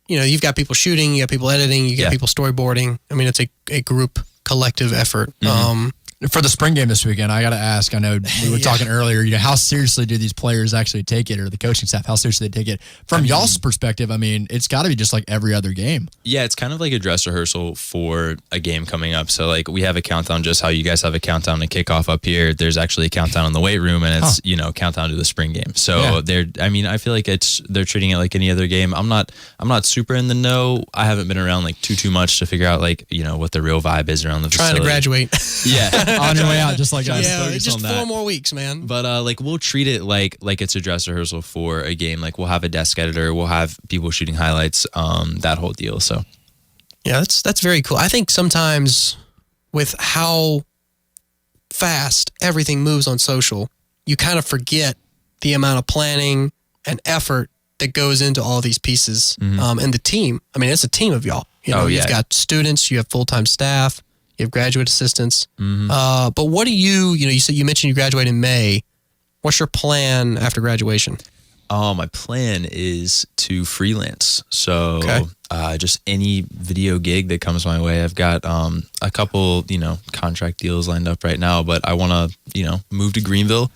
you've got people shooting, you got people editing, you got people storyboarding. I mean, it's a group collective effort. Mm-hmm. For the spring game this weekend, I got to ask, I know we were talking earlier, how seriously do these players actually take it, or the coaching staff, how seriously they take it? From y'all's perspective, I mean, it's got to be just like every other game. Yeah, it's kind of like a dress rehearsal for a game coming up. So like we have a countdown, just how you guys have a countdown to kickoff up here. There's actually a countdown in the weight room, and it's, countdown to the spring game. So I feel like they're treating it like any other game. I'm not super in the know. I haven't been around like too much to figure out like, what the real vibe is around the facility. Trying to graduate. Yeah. On your way out, just like us. Yeah, it's just 4 more weeks, man. But like we'll treat it like it's a dress rehearsal for a game. Like we'll have a desk editor, we'll have people shooting highlights, that whole deal. So yeah, that's very cool. I think sometimes with how fast everything moves on social, you kind of forget the amount of planning and effort that goes into all these pieces. And the team. I mean, it's a team of y'all. You've got students, you have full-time staff, you have graduate assistants. But what do you mentioned you graduate in May. What's your plan after graduation? My plan is to freelance. So just any video gig that comes my way. I've got a couple, contract deals lined up right now, but I want to, move to Greenville,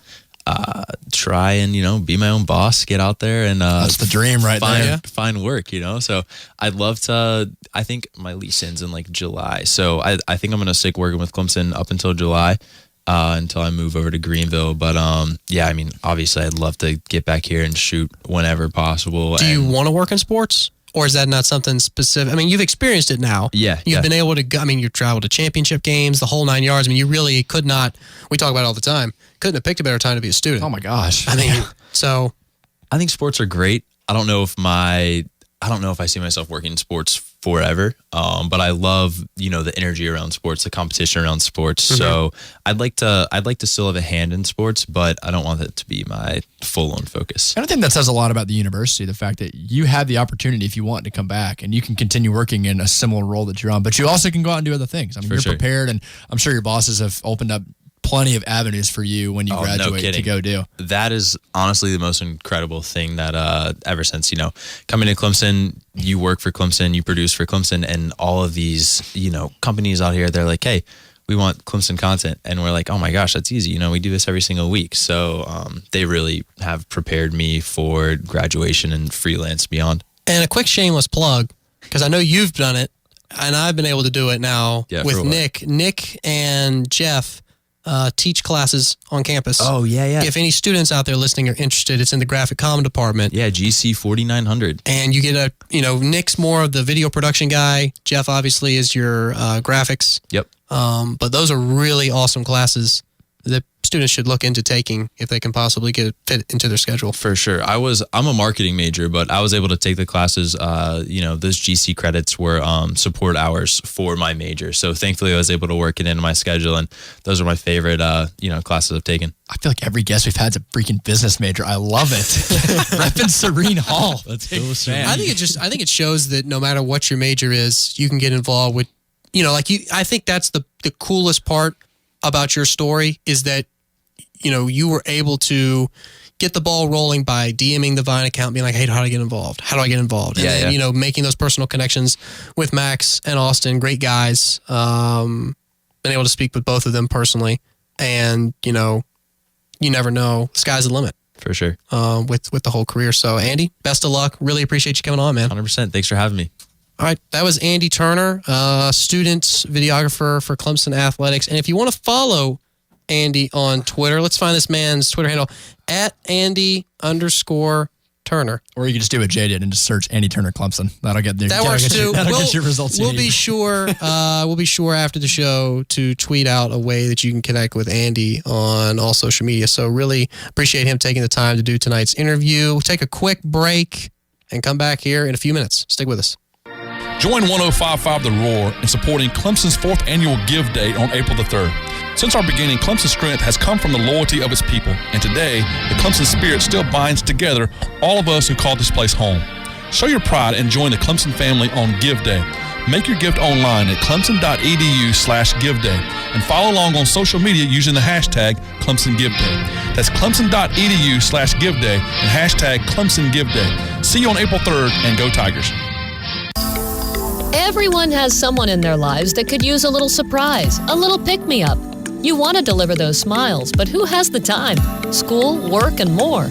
try and, be my own boss, get out there and that's the dream find work, So I'd love to, I think my lease ends in like July. So I think I'm going to stick working with Clemson up until July. Until I move over to Greenville. But obviously I'd love to get back here and shoot whenever possible. Do you want to work in sports? Or is that not something specific? I mean, you've experienced it now. Yeah. You've been able to go, you've traveled to championship games, the whole 9 yards. You really could not, we talk about it all the time, couldn't have picked a better time to be a student. Oh my gosh. So. I think sports are great. I don't know if I see myself working in sports forever. But I love, the energy around sports, the competition around sports. Mm-hmm. So I'd like to still have a hand in sports, but I don't want it to be my full-on focus. And I think that says a lot about the university, the fact that you have the opportunity if you want to come back and you can continue working in a similar role that you're on, but you also can go out and do other things. You're prepared, and I'm sure your bosses have opened up plenty of avenues for you when you graduate to go do. That is honestly the most incredible thing that ever since, coming to Clemson, you work for Clemson, you produce for Clemson, and all of these, companies out here, they're like, hey, we want Clemson content. And we're like, oh my gosh, that's easy. We do this every single week. So they really have prepared me for graduation and freelance beyond. And a quick shameless plug, because I know you've done it, and I've been able to do it now with Nick. Nick and Jeff teach classes on campus. Oh, yeah. If any students out there listening are interested, it's in the graphic comm department. Yeah, GC 4900. And you get Nick's more of the video production guy. Jeff obviously is your graphics. Yep. But those are really awesome classes that students should look into taking if they can possibly get it fit into their schedule. For sure. I'm a marketing major, but I was able to take the classes, those GC credits were support hours for my major. So thankfully I was able to work it into my schedule, and those are my favorite, classes I've taken. I feel like every guest we've had is a freaking business major. I love it. Repping Serene Hall. Let's go, Serene. I think it shows that no matter what your major is, you can get involved with, I think that's the coolest part about your story is that, you were able to get the ball rolling by DMing the Vine account, being like, hey, how do I get involved? How do I get involved? And then, making those personal connections with Max and Austin, great guys. Been able to speak with both of them personally. And, you never know. The sky's the limit. For sure. With the whole career. So, Andy, best of luck. Really appreciate you coming on, man. 100%. Thanks for having me. All right, that was Andy Turner, student videographer for Clemson Athletics. And if you want to follow Andy on Twitter, let's find this man's Twitter handle, @Andy_Turner. Or you can just do what Jay did and just search Andy Turner Clemson. That'll get there. That works too. That'll get your results. We'll be sure after the show to tweet out a way that you can connect with Andy on all social media. So really appreciate him taking the time to do tonight's interview. We'll take a quick break and come back here in a few minutes. Stick with us. Join 105.5 The Roar in supporting Clemson's 4th annual Give Day on April the 3rd. Since our beginning, Clemson's strength has come from the loyalty of its people, and today, the Clemson spirit still binds together all of us who call this place home. Show your pride and join the Clemson family on Give Day. Make your gift online at clemson.edu/giveday and follow along on social media using the hashtag ClemsonGiveDay. That's clemson.edu/giveday and hashtag ClemsonGiveDay. See you on April 3rd, and go Tigers. Everyone has someone in their lives that could use a little surprise, a little pick-me-up. You want to deliver those smiles, but who has the time? School, work, and more.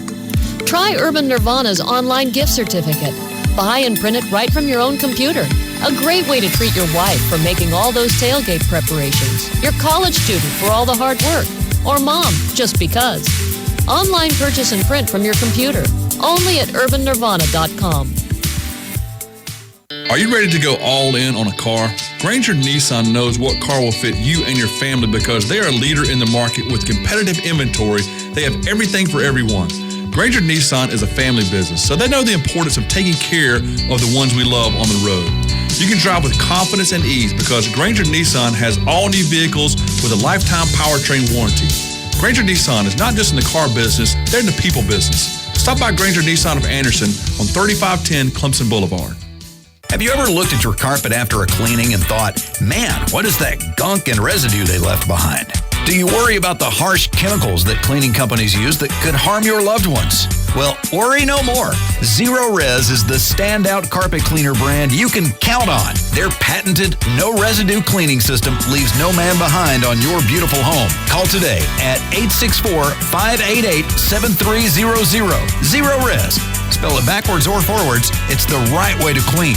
Try Urban Nirvana's online gift certificate. Buy and print it right from your own computer. A great way to treat your wife for making all those tailgate preparations, your college student for all the hard work, or mom, just because. Online purchase and print from your computer. Only at urbannirvana.com. Are you ready to go all in on a car? Granger Nissan knows what car will fit you and your family because they are a leader in the market with competitive inventory. They have everything for everyone. Granger Nissan is a family business, so they know the importance of taking care of the ones we love on the road. You can drive with confidence and ease because Granger Nissan has all new vehicles with a lifetime powertrain warranty. Granger Nissan is not just in the car business, they're in the people business. Stop by Granger Nissan of Anderson on 3510 Clemson Boulevard. Have you ever looked at your carpet after a cleaning and thought, man, what is that gunk and residue they left behind? Do you worry about the harsh chemicals that cleaning companies use that could harm your loved ones? Well, worry no more. Zero Res is the standout carpet cleaner brand you can count on. Their patented, no-residue cleaning system leaves no man behind on your beautiful home. Call today at 864-588-7300. Zero Res. Spell it backwards or forwards, it's the right way to clean.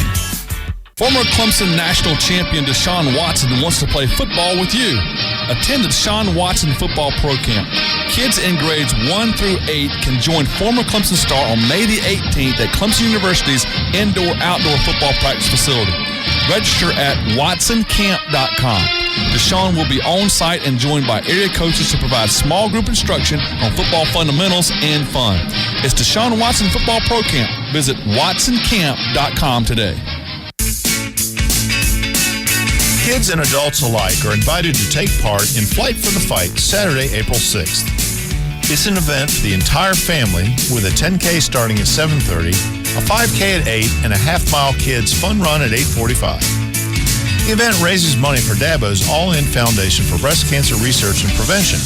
Former Clemson national champion Deshaun Watson wants to play football with you. Attend the Deshaun Watson Football Pro Camp. Kids in grades 1 through 8 can join former Clemson star on May the 18th at Clemson University's indoor-outdoor football practice facility. Register at watsoncamp.com. Deshaun will be on site and joined by area coaches to provide small group instruction on football fundamentals and fun. It's Deshaun Watson Football Pro Camp. Visit watsoncamp.com today. Kids and adults alike are invited to take part in Flight for the Fight Saturday, April 6th. It's an event for the entire family with a 10K starting at 7:30, a 5K at 8, and a half-mile kids fun run at 8:45. The event raises money for Dabo's All-In Foundation for Breast Cancer Research and Prevention.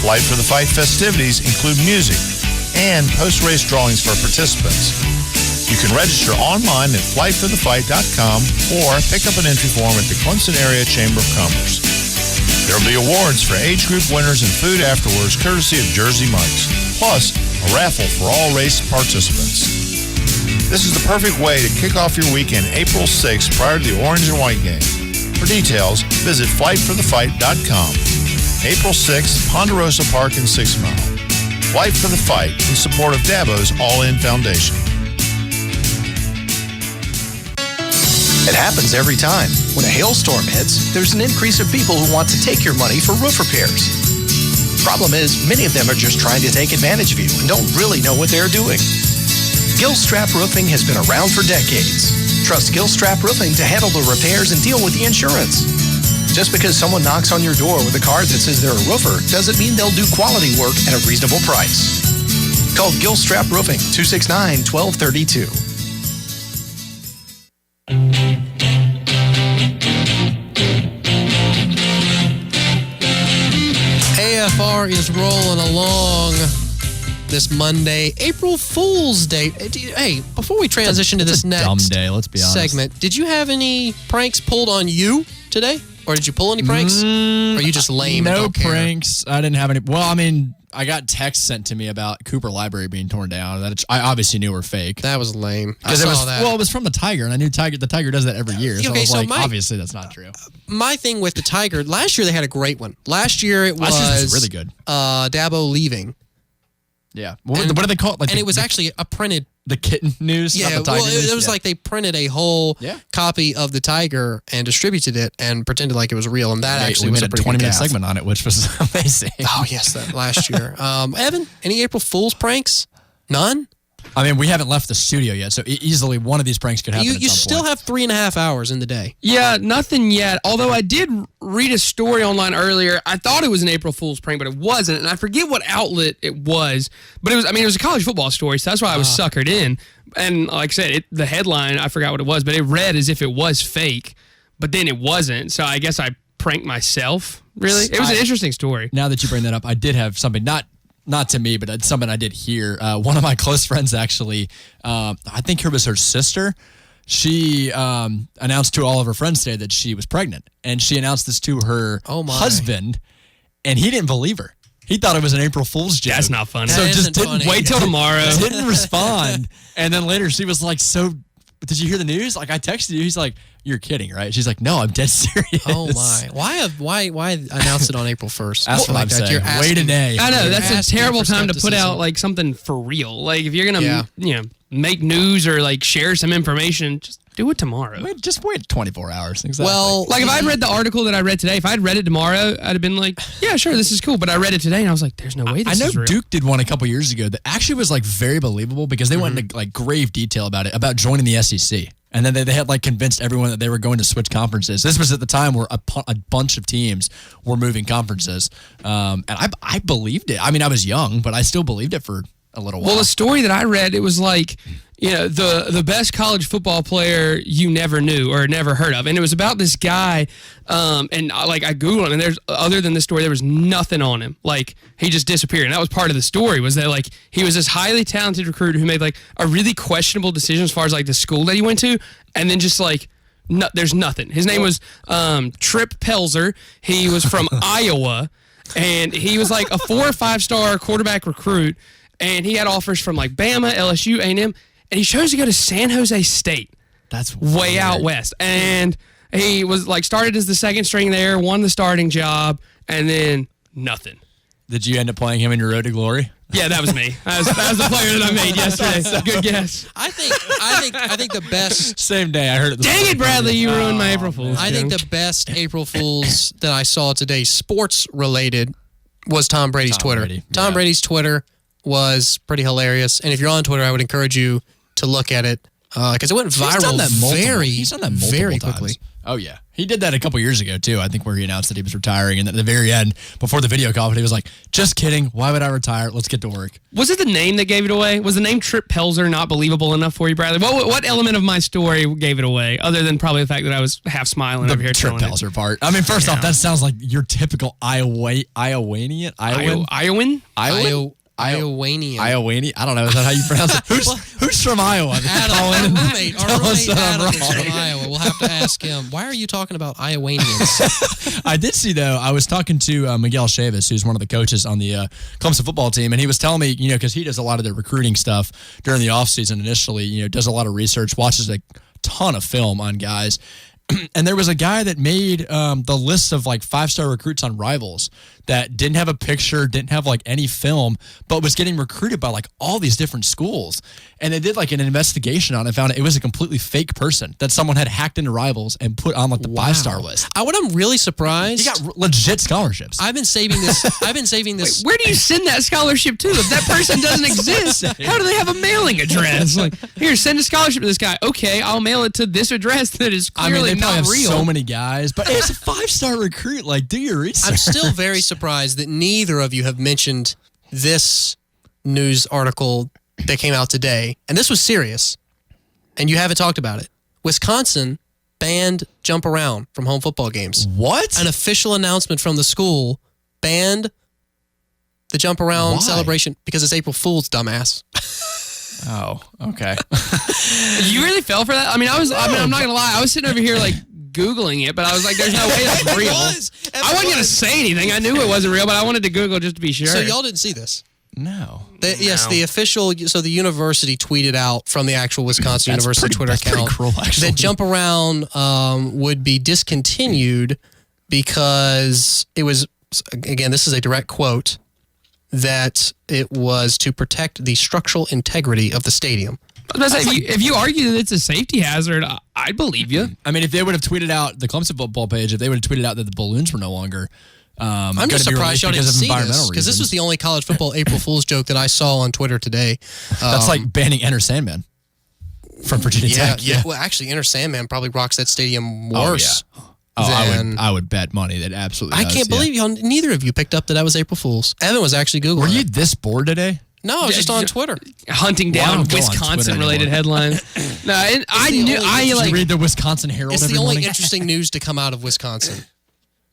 Flight for the Fight festivities include music and post-race drawings for participants. You can register online at flightforthefight.com or pick up an entry form at the Clemson Area Chamber of Commerce. There will be awards for age group winners and food afterwards courtesy of Jersey Mike's, plus a raffle for all race participants. This is the perfect way to kick off your weekend April 6th prior to the Orange and White game. For details, visit flightforthefight.com. April 6th, Ponderosa Park and 6 Mile. Flight for the Fight in support of Dabo's All-In Foundation. It happens every time. When a hailstorm hits, there's an increase of people who want to take your money for roof repairs. Problem is, many of them are just trying to take advantage of you and don't really know what they're doing. Gilstrap Roofing has been around for decades. Trust Gilstrap Roofing to handle the repairs and deal with the insurance. Just because someone knocks on your door with a card that says they're a roofer doesn't mean they'll do quality work at a reasonable price. Call Gilstrap Roofing, 269-1232. AFR is rolling along this Monday, April Fool's Day. Hey, before we transition to this next dumb day, let's be honest. segment, did you have any pranks pulled on you today? Or did you pull any pranks? Or are you just lame and No don't care? pranks. I didn't have any. Well, I mean, I got texts sent to me about Cooper Library being torn down. That I obviously knew were fake. That was lame. I Because saw it was that. Well, it was from the Tiger, and I knew the Tiger does that every year. So Okay, I was so like, my- obviously that's not true. My thing with the Tiger, last year they had a great one. Last year it Last year's was really good. Dabo leaving. Yeah. What do they call it? Like And it was actually a printed. the kitten news. Yeah, not the Tiger well, news? it was Yeah. like they printed a whole copy of the Tiger and distributed it and pretended like it was real. And that actually we was made a a pretty 20-minute good segment on it, which was amazing. Oh, yes, that last year. Evan, any April Fool's pranks? None? I mean, we haven't left the studio yet, so easily one of these pranks could happen. You at some still point. have 3.5 hours in the day. Yeah, nothing yet. Although I did read a story online earlier. I thought it was an April Fool's prank, but it wasn't. And I forget what outlet it was. But it was. I mean, it was a college football story, so that's why I was suckered in. And like I said, the headline, I forgot what it was, but it read as if it was fake, but then it wasn't. So I guess I pranked myself. Really, it was an interesting story. Now that you bring that up, I did have something not to me, but it's something I did hear. One of my close friends actually, I think it was her sister. She announced to all of her friends today that she was pregnant, and she announced this to her husband, and he didn't believe her. He thought it was an April Fool's joke. That's not funny. So That just isn't didn't funny. Wait till tomorrow. Didn't respond, and then later she was like, "So, did you hear the news? Like, I texted you." He's like, "You're kidding, right?" She's like, "No, I'm dead serious." Oh my! Why announce it on April 1st? That's what I'm saying. You're Wait a day. I know that's a asking terrible for time to put skepticism. out like something for real. Like if you're gonna, make news or like share some information, just do it tomorrow. Just wait 24 hours. Exactly. Well, like if I'd read the article that I read today, if I'd read it tomorrow, I'd have been like, yeah, sure, this is cool. But I read it today and I was like, there's no way this I is know real. Duke did one a couple years ago that actually was like very believable because they went into like grave detail about it, about joining the SEC. And then they had like convinced everyone that they were going to switch conferences. This was at the time where a bunch of teams were moving conferences. And I believed it. I mean, I was young, but I still believed it for a little while. Well, the story that I read, it was like, the best college football player you never knew or never heard of. And it was about this guy, and I Googled him, and there's, other than this story, there was nothing on him. Like, he just disappeared. And that was part of the story, was that, like, he was this highly talented recruiter who made, like, a really questionable decision as far as, like, the school that he went to, and then just, like, there's nothing. His name was Trip Pelzer. He was from Iowa, and he was, like, a 4 or 5 star quarterback recruit, and he had offers from, like, Bama, LSU, A&M, and he chose to go to San Jose State. That's way weird. out west. And he was like started as the second string there, won the starting job, and then nothing. Did you end up playing him in your road to glory? Yeah, that was me. That was the player that I made yesterday. Good guess. I think the best. Same day I heard it. Dang it, Bradley! You ruined my April Fool's. I think the best April Fools that I saw today, sports related, was Tom Brady's Twitter. Tom Brady's Twitter was pretty hilarious, and if you're on Twitter, I would encourage you to look at it because it went viral He's done that multiple times. quickly. Oh, yeah. He did that a couple years ago, too, I think, where he announced that he was retiring. And at the very end, before the video call, he was like, just kidding. Why would I retire? Let's get to work. Was it the name that gave it away? Was the name Trip Pelzer not believable enough for you, Bradley? What element of my story gave it away, other than probably the fact that I was half smiling over here? The Trip Pelzer part. I mean, first off, that sounds like your typical Iowanian? Iowan? Iowanian. I don't know. Is that how you pronounce it? Who's from Iowa? Adam, our roommate Adam is from Iowa. We'll have to ask him, why are you talking about Iowanians? I did see, though, I was talking to Miguel Chavis, who's one of the coaches on the Clemson football team, and he was telling me, because he does a lot of the recruiting stuff during the offseason initially, does a lot of research, watches a ton of film on guys. And there was a guy that made the list of like 5-star recruits on Rivals that didn't have a picture, didn't have like any film, but was getting recruited by like all these different schools. And they did like an investigation on it, found it was a completely fake person that someone had hacked into Rivals and put on like the 5-star list. What I'm really surprised, he got legit scholarships. I've been saving this. Wait, where do you send that scholarship to? If that person doesn't exist, how do they have a mailing address? Like, here, send a scholarship to this guy. Okay, I'll mail it to this address that is clearly they probably not have real. So many guys, but it's a 5-star recruit. Like, do your research. I'm still very surprised that neither of you have mentioned this news article that came out today, and this was serious, and you haven't talked about it. Wisconsin banned jump around from home football games. What? An official announcement from the school banned the jump around celebration because it's April Fool's, dumbass. Oh, okay. You really fell for that? I mean, I'm not gonna lie. I was sitting over here like Googling it, but I was like, there's no way that's real. I wasn't gonna say anything. I knew it wasn't real, but I wanted to Google just to be sure. So y'all didn't see this? No. Yes, the official, so the university tweeted out from the actual Wisconsin University Twitter account that jump around would be discontinued because it was, again, this is a direct quote, that it was to protect the structural integrity of the stadium. I was about to say, if you argue that it's a safety hazard, I'd believe you. I mean, if they would have tweeted out the Clemson football page, if they would have tweeted out that the balloons were no longer I'm just surprised y'all didn't see this, because this was the only college football April Fool's joke that I saw on Twitter today. That's like banning Enter Sandman from Virginia Tech. Yeah. Well, actually, Enter Sandman probably rocks that stadium worse. I would bet money that absolutely I does, can't believe y'all, neither of you picked up that was April Fool's. Evan was actually Googling Were you this bored today? No, I was just on Twitter. Hunting down Wisconsin-related headlines. No, I read the Wisconsin Herald It's every the only morning? interesting news to come out of Wisconsin.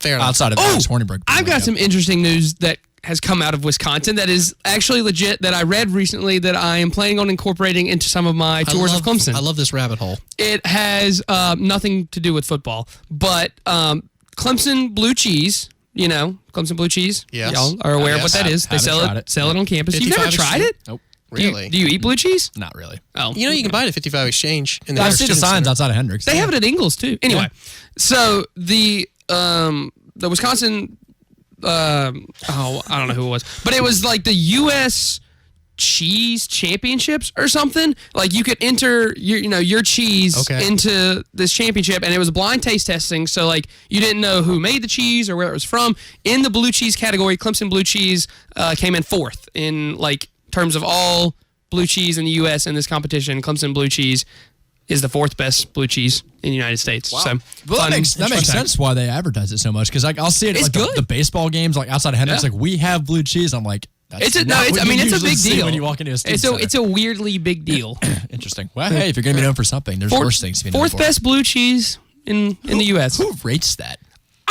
Fair enough. Outside of Alex Hornibrook. I've got some interesting news that has come out of Wisconsin that is actually legit, that I read recently, that I am planning on incorporating into some of my tours of Clemson. I love this rabbit hole. It has nothing to do with football, but Clemson blue cheese, Clemson blue cheese. Yes. Y'all are aware of what that is. They sell it on campus. You've never tried it? Nope. Really? Do you eat blue cheese? Not really. Oh. You can buy it at 55 Exchange. In the I've seen the signs outside of Hendricks. They have it at Ingles, too. Anyway, so the Wisconsin, I don't know who it was, but it was like the U.S. Cheese Championships or something. Like you could enter your cheese into this championship, and it was blind taste testing. So like you didn't know who made the cheese or where it was from. In the blue cheese category, Clemson blue cheese came in 4th in like terms of all blue cheese in the U.S. in this competition. Clemson blue cheese is the 4th best blue cheese in the United States. Wow. So that makes sense why they advertise it so much, because like I'll see it at like the baseball games, like outside of Hendricks, like we have blue cheese. I'm like, It's a big deal when you walk into a student center. It's a weirdly big deal. Interesting. Well, hey, if you're going to be known for something, there's worse things to be known for. Fourth best blue cheese in the U.S. Who rates that?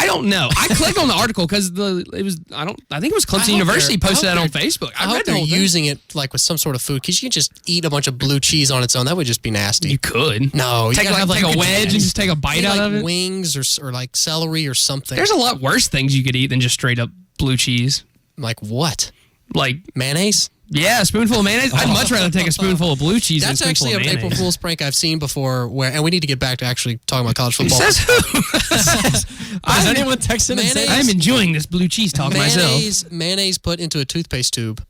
I don't know. I clicked on the article because I think it was Clemson University posted that on Facebook. I hope they're using it like with some sort of food because you can just eat a bunch of blue cheese on its own. That would just be nasty. You could. No, take have like a wedge and just take a bite out of it. Wings or like celery or something. There's a lot worse things you could eat than just straight up blue cheese. Like what? Like mayonnaise? Yeah, a spoonful of mayonnaise. I'd much rather take a spoonful of blue cheese than a That's spoonful actually of an mayonnaise. April Fool's prank I've seen before. And we need to get back to actually talking about college football. Says who? Does anyone text in and say I'm enjoying this blue cheese talk myself. Mayonnaise put into a toothpaste tube.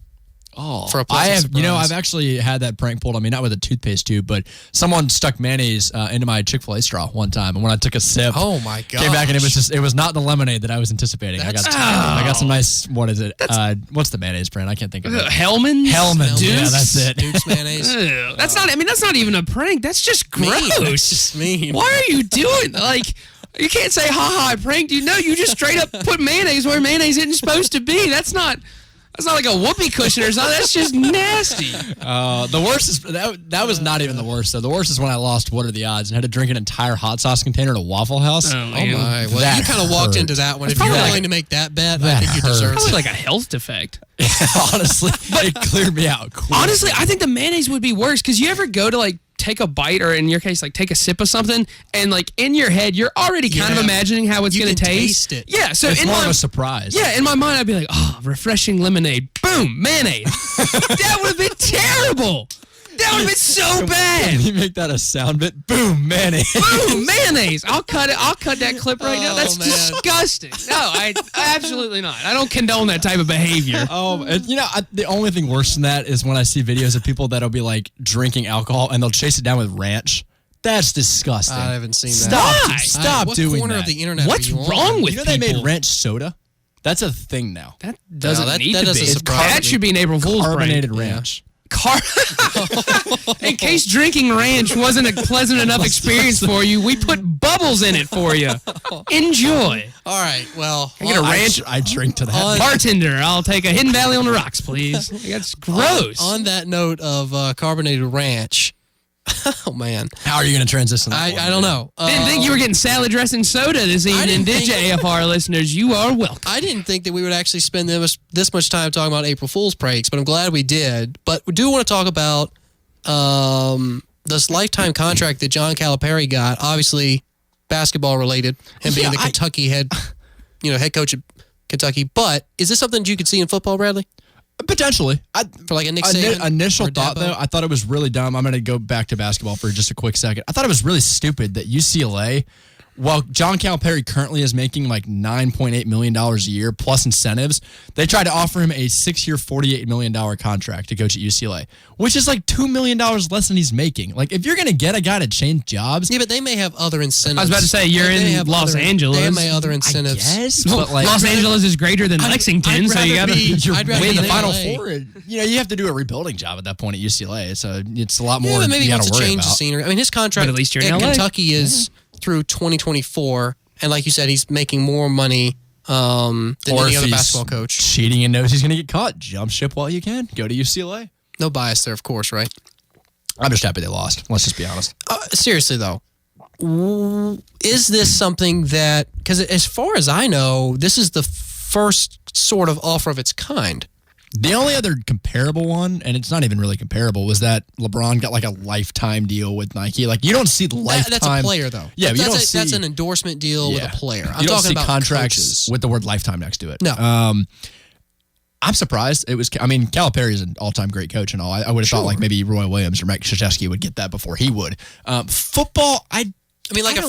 Oh, for a pleasant surprise. I've actually had that prank pulled on me, not with a toothpaste tube, but someone stuck mayonnaise into my Chick-fil-A straw one time, and when I took a sip, oh my god, came back and it was not the lemonade that I was anticipating. I got some nice. What is it? What's the mayonnaise brand? I can't think of it. Hellman's. Hellman's. Yeah, that's it. Duke's mayonnaise. That's not. I mean, that's not even a prank. That's just gross. It's just mean. Why are you doing like? You can't say, "Ha ha, I pranked you." No, you just straight up put mayonnaise where mayonnaise isn't supposed to be. That's not like a whoopee cushion or something. That's just nasty. The worst is that was not even the worst though. The worst is when I lost What Are the Odds and had to drink an entire hot sauce container at a Waffle House. Oh my! Well, you kind of walked into that one. If you're willing to make that bet, I think you deserve it. Probably like a health defect. Honestly, it cleared me out. Quick. Honestly, I think the mayonnaise would be worse because you ever go to like take a bite or in your case like take a sip of something and like in your head you're already kind of imagining how it's going to taste. It. Yeah, so it's more of a surprise. Yeah, in my mind I'd be like, oh, refreshing lemonade. Boom, mayonnaise. That would have been terrible. That would have been so bad. Can you make that a sound bit? Boom, mayonnaise. Boom, mayonnaise. I'll cut it. I'll cut that clip right now. That's disgusting. No, I absolutely not. I don't condone that type of behavior. The only thing worse than that is when I see videos of people that'll be like drinking alcohol and they'll chase it down with ranch. That's disgusting. I haven't seen that. Stop doing that. What corner of the internet? What's wrong with people? They made ranch soda? That's a thing now. That doesn't need to be. Surprise That should be an April Fool's prank. Carbonated ranch. In case drinking ranch wasn't a pleasant enough experience for you, we put bubbles in it for you. Enjoy. All right. Well, I get a ranch. I drink to that. Bartender, I'll take a Hidden Valley on the rocks, please. That's gross. On that note of carbonated ranch. Oh man, how are you going to transition? I don't know. Didn't think you were getting salad dressing soda this evening, did you, AFR listeners? You are welcome. I didn't think that we would actually spend this much time talking about April Fool's pranks, but I'm glad we did. But we do want to talk about this lifetime contract that John Calipari got. Obviously, basketball related, him being the Kentucky head coach at Kentucky. But is this something you could see in football, Bradley? Potentially. For like a Nick Saban? Initial thought, though, I thought it was really dumb. I'm going to go back to basketball for just a quick second. I thought it was really stupid that UCLA, while John Calipari currently is making like $9.8 million a year plus incentives, they tried to offer him a 6-year, $48 million contract to coach at UCLA, which is like $2 million less than he's making. Like, if you're going to get a guy to change jobs... Yeah, but they may have other incentives. I was about to say, you're in Los Angeles. They may have other incentives. Yes, but like... Los Angeles is greater than Lexington, so you got to win the Final Four. You have to do a rebuilding job at that point at UCLA, so it's a lot more maybe you got to worry change about. The scenery. I mean, his contract but at least you're in at LA. Kentucky is through 2024, and like you said, he's making more money than any other basketball coach. Cheating and knows he's going to get caught. Jump ship while you can. Go to UCLA. No bias there, of course, right? I'm just happy they lost. Let's just be honest. Seriously, though, is this something that, because as far as I know, this is the first sort of offer of its kind. The only other comparable one, and it's not even really comparable, was that LeBron got like a lifetime deal with Nike. Like, you don't see the lifetime. That's a player, though. Yeah, but that's an endorsement deal with a player. I'm you don't talking see about contracts coaches with the word lifetime next to it. No. I'm surprised. Calipari is an all-time great coach and all. I would have thought like maybe Roy Williams or Mike Krzyzewski would get that before he would. Football, a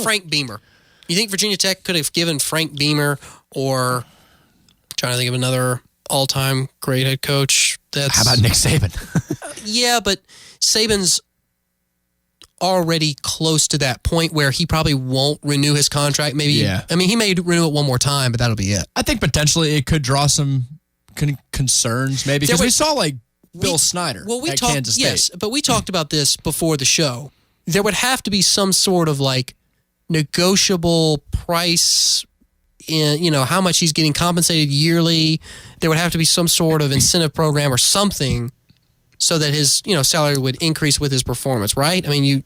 Frank Beamer. You think Virginia Tech could have given Frank Beamer or I'm trying to think of another all-time great head coach? How about Nick Saban? Yeah, but Saban's already close to that point where he probably won't renew his contract. Maybe. Yeah. I mean, he may renew it one more time, but that'll be it. I think potentially it could draw some concerns, maybe, because we saw like Bill Snyder at Kansas State. Yes, but we talked about this before the show. There would have to be some sort of like negotiable price in, how much he's getting compensated yearly. There would have to be some sort of incentive program or something so that his, salary would increase with his performance, right? I mean, you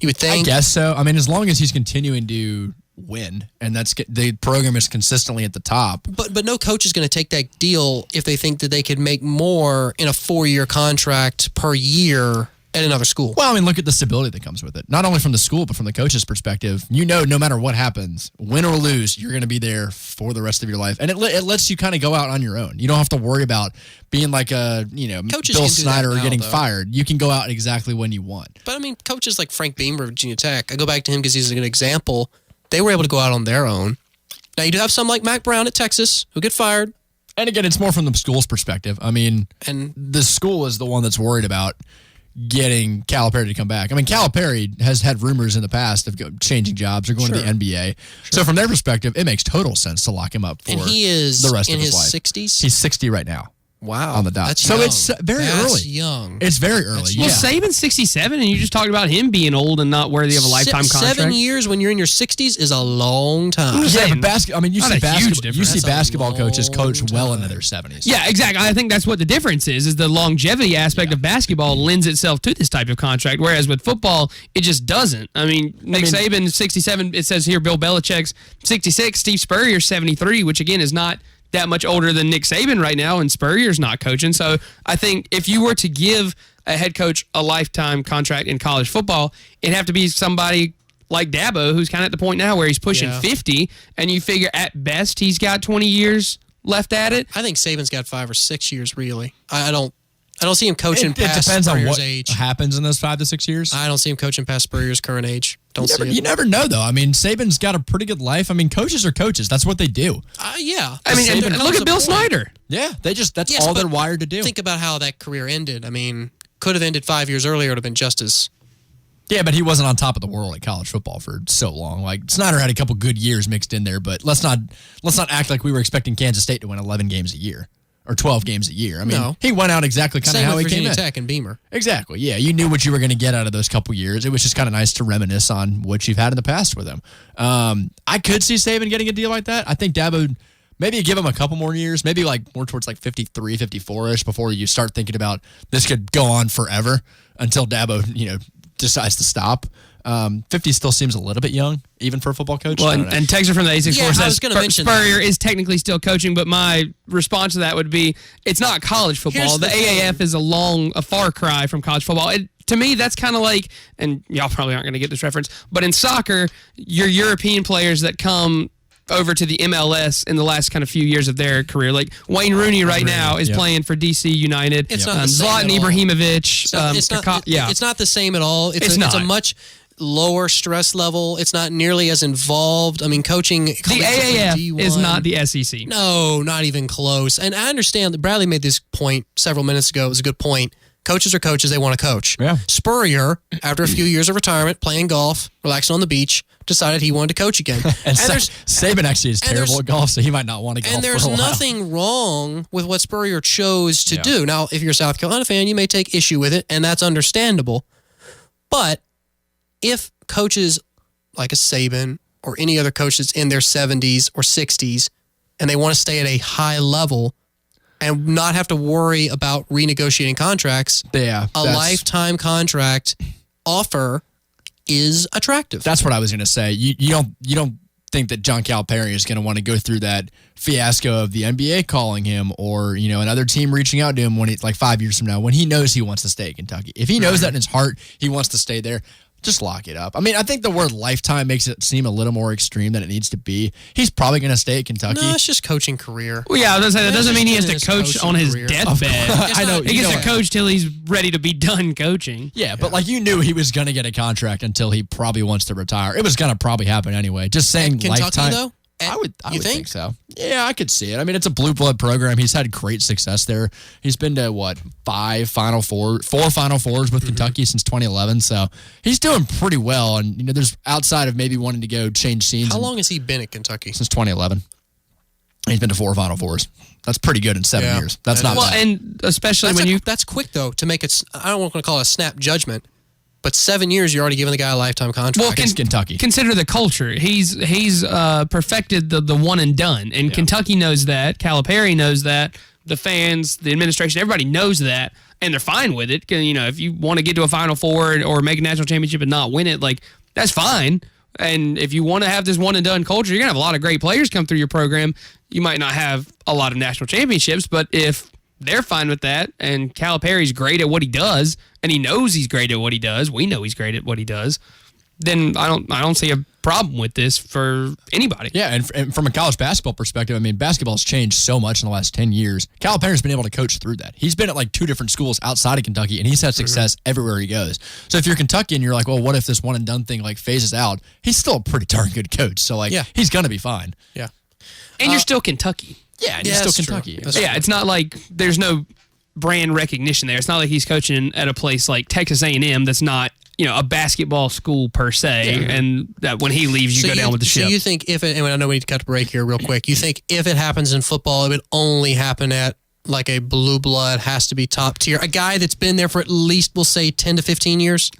would think. I guess so. I mean, as long as he's continuing to win and the program is consistently at the top. But no coach is going to take that deal if they think that they could make more in a 4-year contract per year at another school. Well, I mean, look at the stability that comes with it. Not only from the school, but from the coach's perspective. No matter what happens, win or lose, you're going to be there for the rest of your life. And it lets you kind of go out on your own. You don't have to worry about being like Coaches Bill can do Snyder that or now, getting though. fired. You can go out exactly when you want. But, I mean, coaches like Frank Beamer of Virginia Tech, I go back to him because he's a good example. They were able to go out on their own. Now, you do have some like Mac Brown at Texas who get fired. And again, it's more from the school's perspective. I mean, and the school is the one that's worried about getting Calipari to come back. I mean, Calipari has had rumors in the past of changing jobs or going to the NBA. So from their perspective, it makes total sense to lock him up for And he is the rest in of his his life. 60s? He's 60 right now. Wow. On the dot. That's So young. it's very That's early. young. It's very early. Well, Saban's 67, and you just talked about him being old and not worthy of a lifetime contract. 7 years when you're in your 60s is a long time. Yeah, but I mean, you Not see, a huge you see difference. basketball coaches coach well into their 70s. Yeah, exactly. I think that's what the difference is the longevity aspect of basketball lends itself to this type of contract, whereas with football, it just doesn't. I mean, Nick Saban, 67, it says here Bill Belichick's 66, Steve Spurrier's 73, which again is not that much older than Nick Saban right now, and Spurrier's not coaching. So I think if you were to give a head coach a lifetime contract in college football, it'd have to be somebody like Dabo, who's kind of at the point now where he's pushing 50, and you figure at best he's got 20 years left at it. I think Saban's got 5 or 6 years, really. I don't see him coaching It past depends on Spurrier's what age. happens in those 5 to 6 years. I don't see him coaching past Spurrier's current age. You never know, though. I mean, Saban's got a pretty good life. I mean, coaches are coaches. That's what they do. Yeah. I mean, and look at Bill Snyder. Yeah, that's all they're wired to do. Think about how that career ended. I mean, could have ended 5 years earlier. It would have been just as... Yeah, but he wasn't on top of the world at college football for so long. Like, Snyder had a couple good years mixed in there, but let's not act like we were expecting Kansas State to win 11 games a year. Or 12 games a year. I mean, he went out exactly kind of how he came in. Same with Virginia Tech and Beamer. Exactly, yeah. You knew what you were going to get out of those couple years. It was just kind of nice to reminisce on what you've had in the past with him. I could see Saban getting a deal like that. I think Dabo, maybe give him a couple more years, maybe like more towards like 53, 54-ish before you start thinking about this could go on forever until Dabo, decides to stop. 50 still seems a little bit young, even for a football coach. Well, and Texas from the A64 says Spurrier that. is technically still coaching, but my response to that would be it's not college football. The AAF is a far cry from college football. To me, that's kind of like, and y'all probably aren't going to get this reference, but in soccer, your European players that come over to the MLS in the last kind of few years of their career. Like Wayne Rooney right now is playing for DC United. It's not the same Zlatan at all. Ibrahimovic. It's not the same at all. It's a much lower stress level. It's not nearly as involved. I mean, coaching... The AAF is not the SEC. No, not even close. And I understand that Bradley made this point several minutes ago. It was a good point. Coaches are coaches. They want to coach. Yeah. Spurrier, after a few years of retirement, playing golf, relaxing on the beach, decided he wanted to coach again. and Saban actually is terrible at golf, so he might not want to golf And there's for a while. nothing wrong with what Spurrier chose to do. Now, if you're a South Carolina fan, you may take issue with it, and that's understandable. But if coaches like a Saban or any other coach that's in their 70s or 60s and they want to stay at a high level and not have to worry about renegotiating contracts, a lifetime contract offer is attractive. That's what I was going to say. You don't think that John Calipari is going to want to go through that fiasco of the NBA calling him or, another team reaching out to him when like 5 years from now, when he knows he wants to stay at Kentucky. If he knows that in his heart, he wants to stay there, just lock it up. I mean, I think the word lifetime makes it seem a little more extreme than it needs to be. He's probably going to stay at Kentucky. No, it's just coaching career. Well, yeah, I was gonna say, that doesn't mean he has to coach on his deathbed. I know. He gets to coach till he's ready to be done coaching. Yeah, but like you knew he was going to get a contract until he probably wants to retire. It was going to probably happen anyway. Just saying Kentucky, lifetime. though? I would think so. Yeah, I could see it. I mean, it's a blue blood program. He's had great success there. He's been to four Final Fours with Kentucky since 2011. So he's doing pretty well. And there's outside of maybe wanting to go change scenes. How long has he been at Kentucky? Since 2011. He's been to 4 Final Fours. That's pretty good in 7 years. That's not bad. And especially that's quick though to make it. I don't want to call it a snap judgment. But 7 years, you're already giving the guy a lifetime contract. Well, Against Kentucky. Consider the culture. He's perfected the one and done, and Kentucky knows that. Calipari knows that. The fans, the administration, everybody knows that, and they're fine with it. You know, if you want to get to a Final Four or make a national championship and not win it, like that's fine. And if you want to have this one and done culture, you're gonna have a lot of great players come through your program. You might not have a lot of national championships, but if they're fine with that, and Calipari's great at what he does, and he knows he's great at what he does, we know he's great at what he does, then I don't see a problem with this for anybody. Yeah, and from a college basketball perspective, I mean, basketball's changed so much in the last 10 years. Calipari's been able to coach through that. He's been at like 2 different schools outside of Kentucky, and he's had success everywhere he goes. So if you're Kentucky and you're like, well, what if this one and done thing like phases out? He's still a pretty darn good coach. So like, he's going to be fine. Yeah. And you're still Kentucky. Yeah, and you're still Kentucky. Yeah, it's not like there's no brand recognition there. It's not like he's coaching at a place like Texas A&M that's not, you know, a basketball school per se, and that when he leaves, you go down with the ship. So you think if it, and I know we need to cut the break here real quick, you think if it happens in football, it would only happen at like a blue blood, has to be top tier, a guy that's been there for at least, we'll say, 10 to 15 years?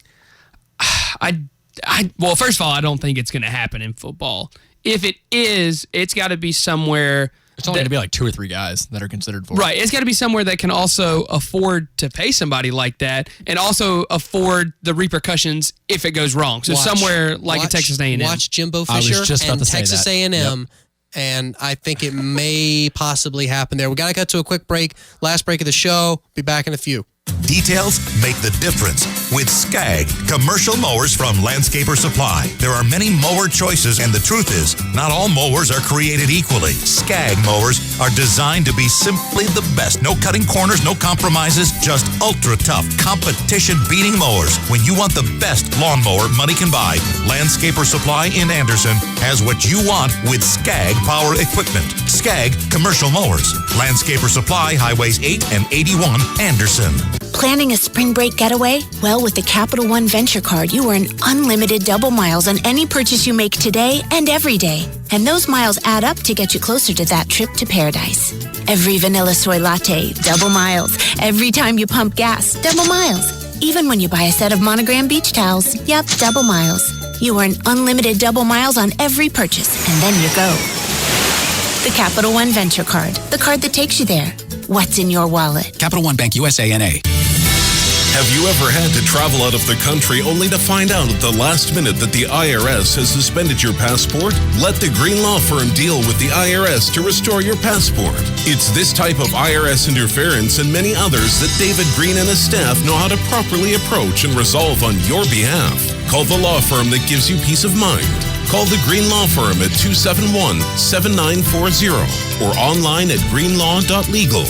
Well, first of all, I don't think it's going to happen in football. If it is, it's got to be somewhere. It's only going to be like 2 or 3 guys that are considered for it. Right. It's got to be somewhere that can also afford to pay somebody like that and also afford the repercussions if it goes wrong. So somewhere like a Texas A&M. Watch Jimbo Fisher and Texas A&M. Yep. And I think it may possibly happen there. We got to cut to a quick break. Last break of the show. Be back in a few. Details make the difference with Skag commercial mowers from Landscaper Supply. There are many mower choices, and the truth is, not all mowers are created equally. Skag mowers are designed to be simply the best. No cutting corners, no compromises, just ultra tough, competition-beating mowers. When you want the best lawnmower money can buy, Landscaper Supply in Anderson has what you want with Skag power equipment. Skag commercial mowers. Landscaper Supply, Highways 8 and 81, Anderson. Planning a spring break getaway? Well, with the Capital One Venture Card, you earn unlimited double miles on any purchase you make today and every day. And those miles add up to get you closer to that trip to paradise. Every vanilla soy latte, double miles. Every time you pump gas, double miles. Even when you buy a set of Monogram beach towels, yep, double miles. You earn unlimited double miles on every purchase, and then you go. The Capital One Venture Card, the card that takes you there. What's in your wallet? Capital One Bank USA N.A. Have you ever had to travel out of the country only to find out at the last minute that the IRS has suspended your passport? Let the Green Law Firm deal with the IRS to restore your passport. It's this type of IRS interference and many others that David Green and his staff know how to properly approach and resolve on your behalf. Call the law firm that gives you peace of mind. Call the Green Law Firm at 271-7940 or online at greenlaw.legal.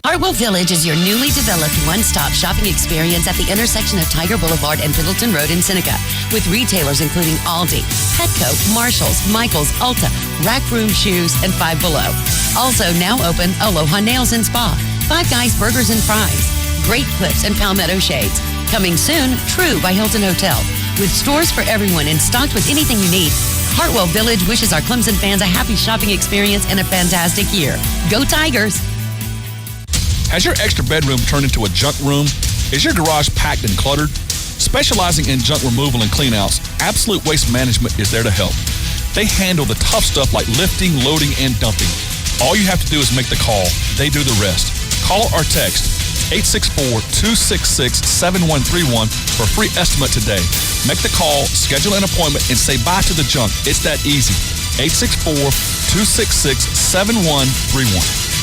Hartwell Village is your newly developed one-stop shopping experience at the intersection of Tiger Boulevard and Pendleton Road in Seneca, with retailers including Aldi, Petco, Marshalls, Michaels, Ulta, Rack Room Shoes, and Five Below. Also now open Aloha Nails and Spa, Five Guys Burgers and Fries, Great Clips and Palmetto Shades. Coming soon, True by Hilton Hotel, with stores for everyone and stocked with anything you need. Hartwell Village wishes our Clemson fans a happy shopping experience and a fantastic year. Go Tigers! Has your extra bedroom turned into a junk room? Is your garage packed and cluttered? Specializing in junk removal and cleanouts, Absolute Waste Management is there to help. They handle the tough stuff like lifting, loading, and dumping. All you have to do is make the call. They do the rest. Call or text 864-266-7131 for a free estimate today. Make the call, schedule an appointment, and say bye to the junk. It's that easy. 864-266-7131.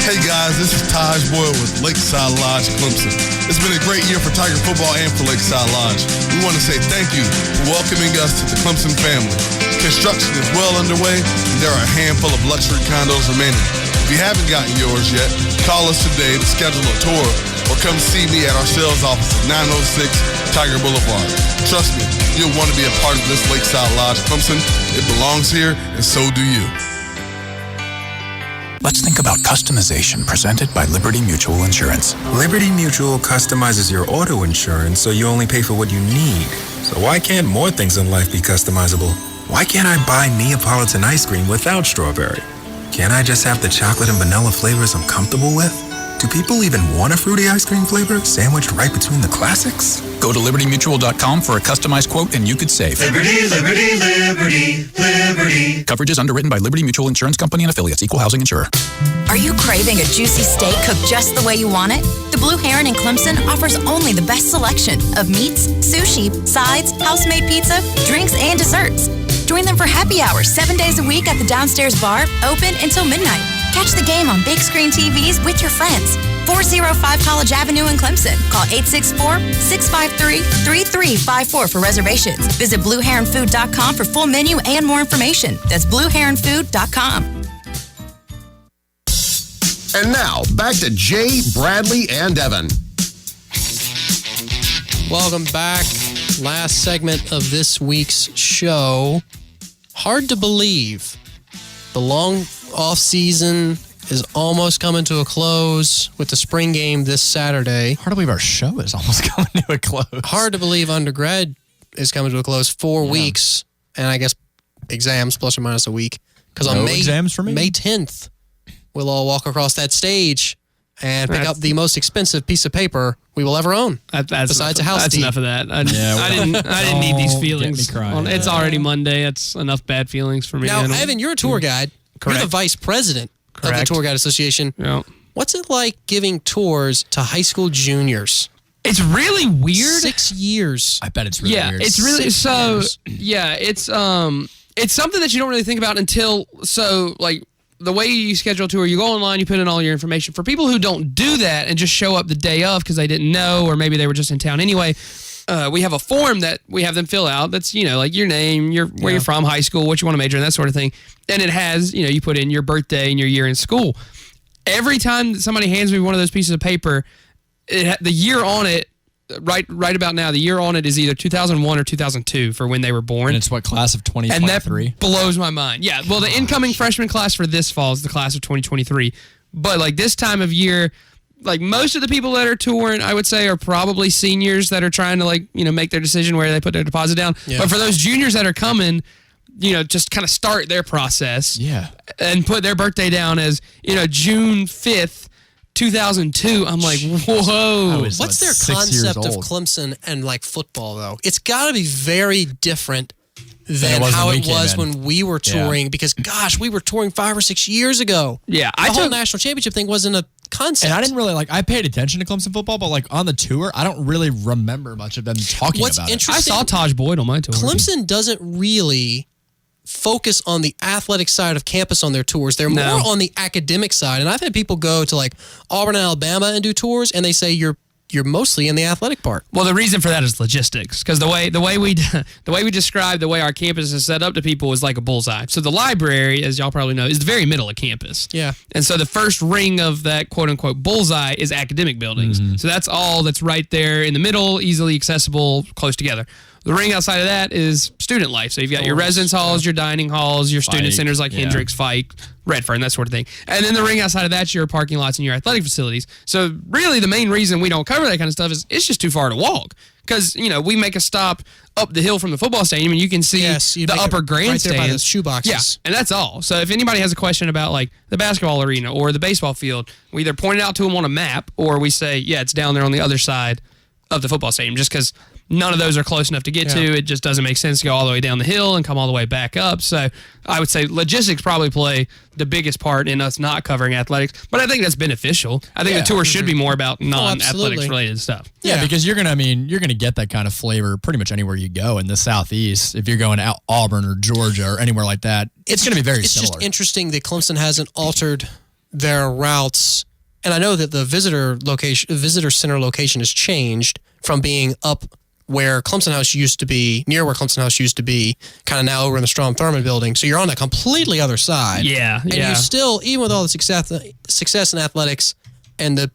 Hey guys, this is Taj Boyle with Lakeside Lodge Clemson. It's been a great year for Tiger football and for Lakeside Lodge. We want to say thank you for welcoming us to the Clemson family. Construction is well underway, and there are a handful of luxury condos remaining. If you haven't gotten yours yet, call us today to schedule a tour or come see me at our sales office at 906 Tiger Boulevard. Trust me, you'll want to be a part of this Lakeside Lodge Clemson. It belongs here, and so do you. Let's think about customization presented by Liberty Mutual Insurance. Liberty Mutual customizes your auto insurance so you only pay for what you need. So why can't more things in life be customizable? Why can't I buy Neapolitan ice cream without strawberry? Can't I just have the chocolate and vanilla flavors I'm comfortable with? Do people even want a fruity ice cream flavor sandwiched right between the classics? Go to libertymutual.com for a customized quote and you could save. Liberty, liberty, liberty, liberty. Coverage is underwritten by Liberty Mutual Insurance Company and affiliates, equal housing insurer. Are you craving a juicy steak cooked just the way you want it? The Blue Heron in Clemson offers only the best selection of meats, sushi, sides, house-made pizza, drinks, and desserts. Join them for happy hours 7 days a week at the downstairs bar, open until midnight. Catch the game on big screen TVs with your friends. 405 College Avenue in Clemson. Call 864-653-3354 for reservations. Visit BlueHeronFood.com for full menu and more information. That's BlueHeronFood.com. And now, back to Jay, Bradley, and Evan. Welcome back. Last segment of this week's show. Hard to believe. The long off season is almost coming to a close with the spring game this Saturday. Hard to believe our show is almost coming to a close. Hard to believe undergrad is coming to a close. 4 weeks, and I guess exams plus or minus a week. Because on exams for me. May 10th, we'll all walk across that stage and pick up the most expensive piece of paper we will ever own. Besides a house That's deed. enough of that. I didn't need these feelings. Get me crying. It's already Monday. That's enough bad feelings for me. Now, Evan, you're a tour guide. Correct. You're the vice president of the Tour Guide Association. Yeah. What's it like giving tours to high school juniors? It's really weird. 6 years. I bet it's really weird. It's really 6 so. years. Yeah, it's something that you don't really think about until like the way you schedule a tour. You go online, you put in all your information. For people who don't do that and just show up the day of because they didn't know, or maybe they were just in town anyway. We have a form that we have them fill out. That's, like your name, where you're from, high school, what you want to major in, that sort of thing. And it has, you put in your birthday and your year in school. Every time that somebody hands me one of those pieces of paper, the year on it, right about now, the year on it is either 2001 or 2002 for when they were born. And it's what, class of 2023? And that blows my mind. Yeah, well, the incoming freshman class for this fall is the class of 2023. But this time of year, most of the people that are touring, I would say, are probably seniors that are trying to make their decision where they put their deposit down. Yeah. But for those juniors that are coming, just kind of start their process. Yeah. And put their birthday down as, June 5th, 2002. I'm like, whoa. What's their concept of Clemson and football though? It's got to be very different than how it was when we were touring because gosh, we were touring 5 or 6 years ago. Yeah. The whole national championship thing wasn't a concept. And I didn't really I paid attention to Clemson football, but on the tour, I don't really remember much of them talking about it. I saw Taj Boyd on my tour. Clemson doesn't really focus on the athletic side of campus on their tours. They're more on the academic side. And I've had people go to Auburn and Alabama and do tours, and they say you're mostly in the athletic part. Well, the reason for that is logistics, because the way we describe the way our campus is set up to people is like a bullseye. So the library, as y'all probably know, is the very middle of campus. Yeah. And so the first ring of that quote unquote bullseye is academic buildings. Mm-hmm. So that's all that's right there in the middle, easily accessible, close together. The ring outside of that is student life. So you've got your residence halls, your dining halls, your student centers like Hendricks, Fike, Redfern, that sort of thing. And then the ring outside of that's your parking lots and your athletic facilities. So really the main reason we don't cover that kind of stuff is it's just too far to walk. Because, we make a stop up the hill from the football stadium and you can see the upper grandstand. Right there by the shoeboxes. Yeah, and that's all. So if anybody has a question about the basketball arena or the baseball field, we either point it out to them on a map or we say, it's down there on the other side of the football stadium just because none of those are close enough to get to. It just doesn't make sense to go all the way down the hill and come all the way back up. So I would say logistics probably play the biggest part in us not covering athletics. But I think that's beneficial. I think the tour should be more about non-athletics related stuff. Yeah, because you're gonna get that kind of flavor pretty much anywhere you go in the Southeast. If you're going to Auburn or Georgia or anywhere like that, it's going to be very similar. It's just interesting that Clemson hasn't altered their routes. And I know that the visitor center location has changed from being up where Clemson House used to be, near where Clemson House used to be, kind of now over in the Strom Thurmond building. So you're on a completely other side. Yeah. And you still, even with all the success in athletics and the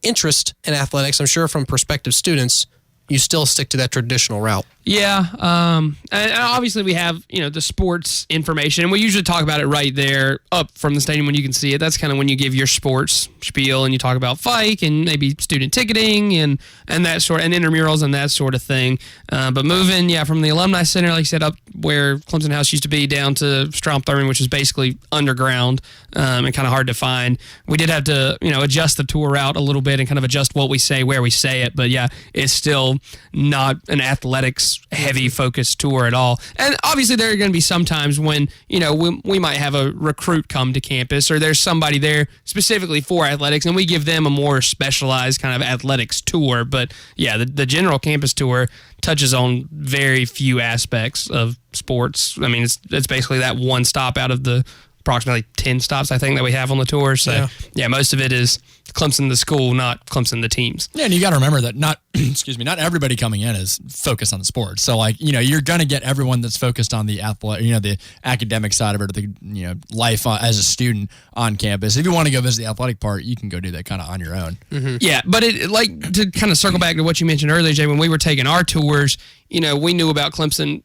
interest in athletics, I'm sure from prospective students, you still stick to that traditional route. Yeah, and obviously we have the sports information, and we usually talk about it right there up from the stadium when you can see it. That's kind of when you give your sports spiel and you talk about FIKE and maybe student ticketing and that sort, and intramurals and that sort of thing. But moving, from the Alumni Center, like you said, up where Clemson House used to be, down to Strom Thurman, which is basically underground and kind of hard to find. We did have to adjust the tour route a little bit and kind of adjust what we say, where we say it. But yeah, it's still not an athletics heavy focused tour at all. And obviously there are going to be some times when we might have a recruit come to campus, or there's somebody there specifically for athletics, and we give them a more specialized kind of athletics tour. But yeah, the general campus tour touches on very few aspects of sports. I mean, it's basically that one stop out of the approximately 10 stops I think that we have on the tour. So yeah, most of it is Clemson the school, not Clemson the teams. Yeah, and you got to remember that not everybody coming in is focused on the sport. So you're going to get everyone that's focused on the the academic side of it, or the life as a student on campus. If you want to go visit the athletic part, you can go do that kind of on your own. Mm-hmm. Yeah, but to kind of circle back to what you mentioned earlier, Jay, when we were taking our tours, we knew about Clemson.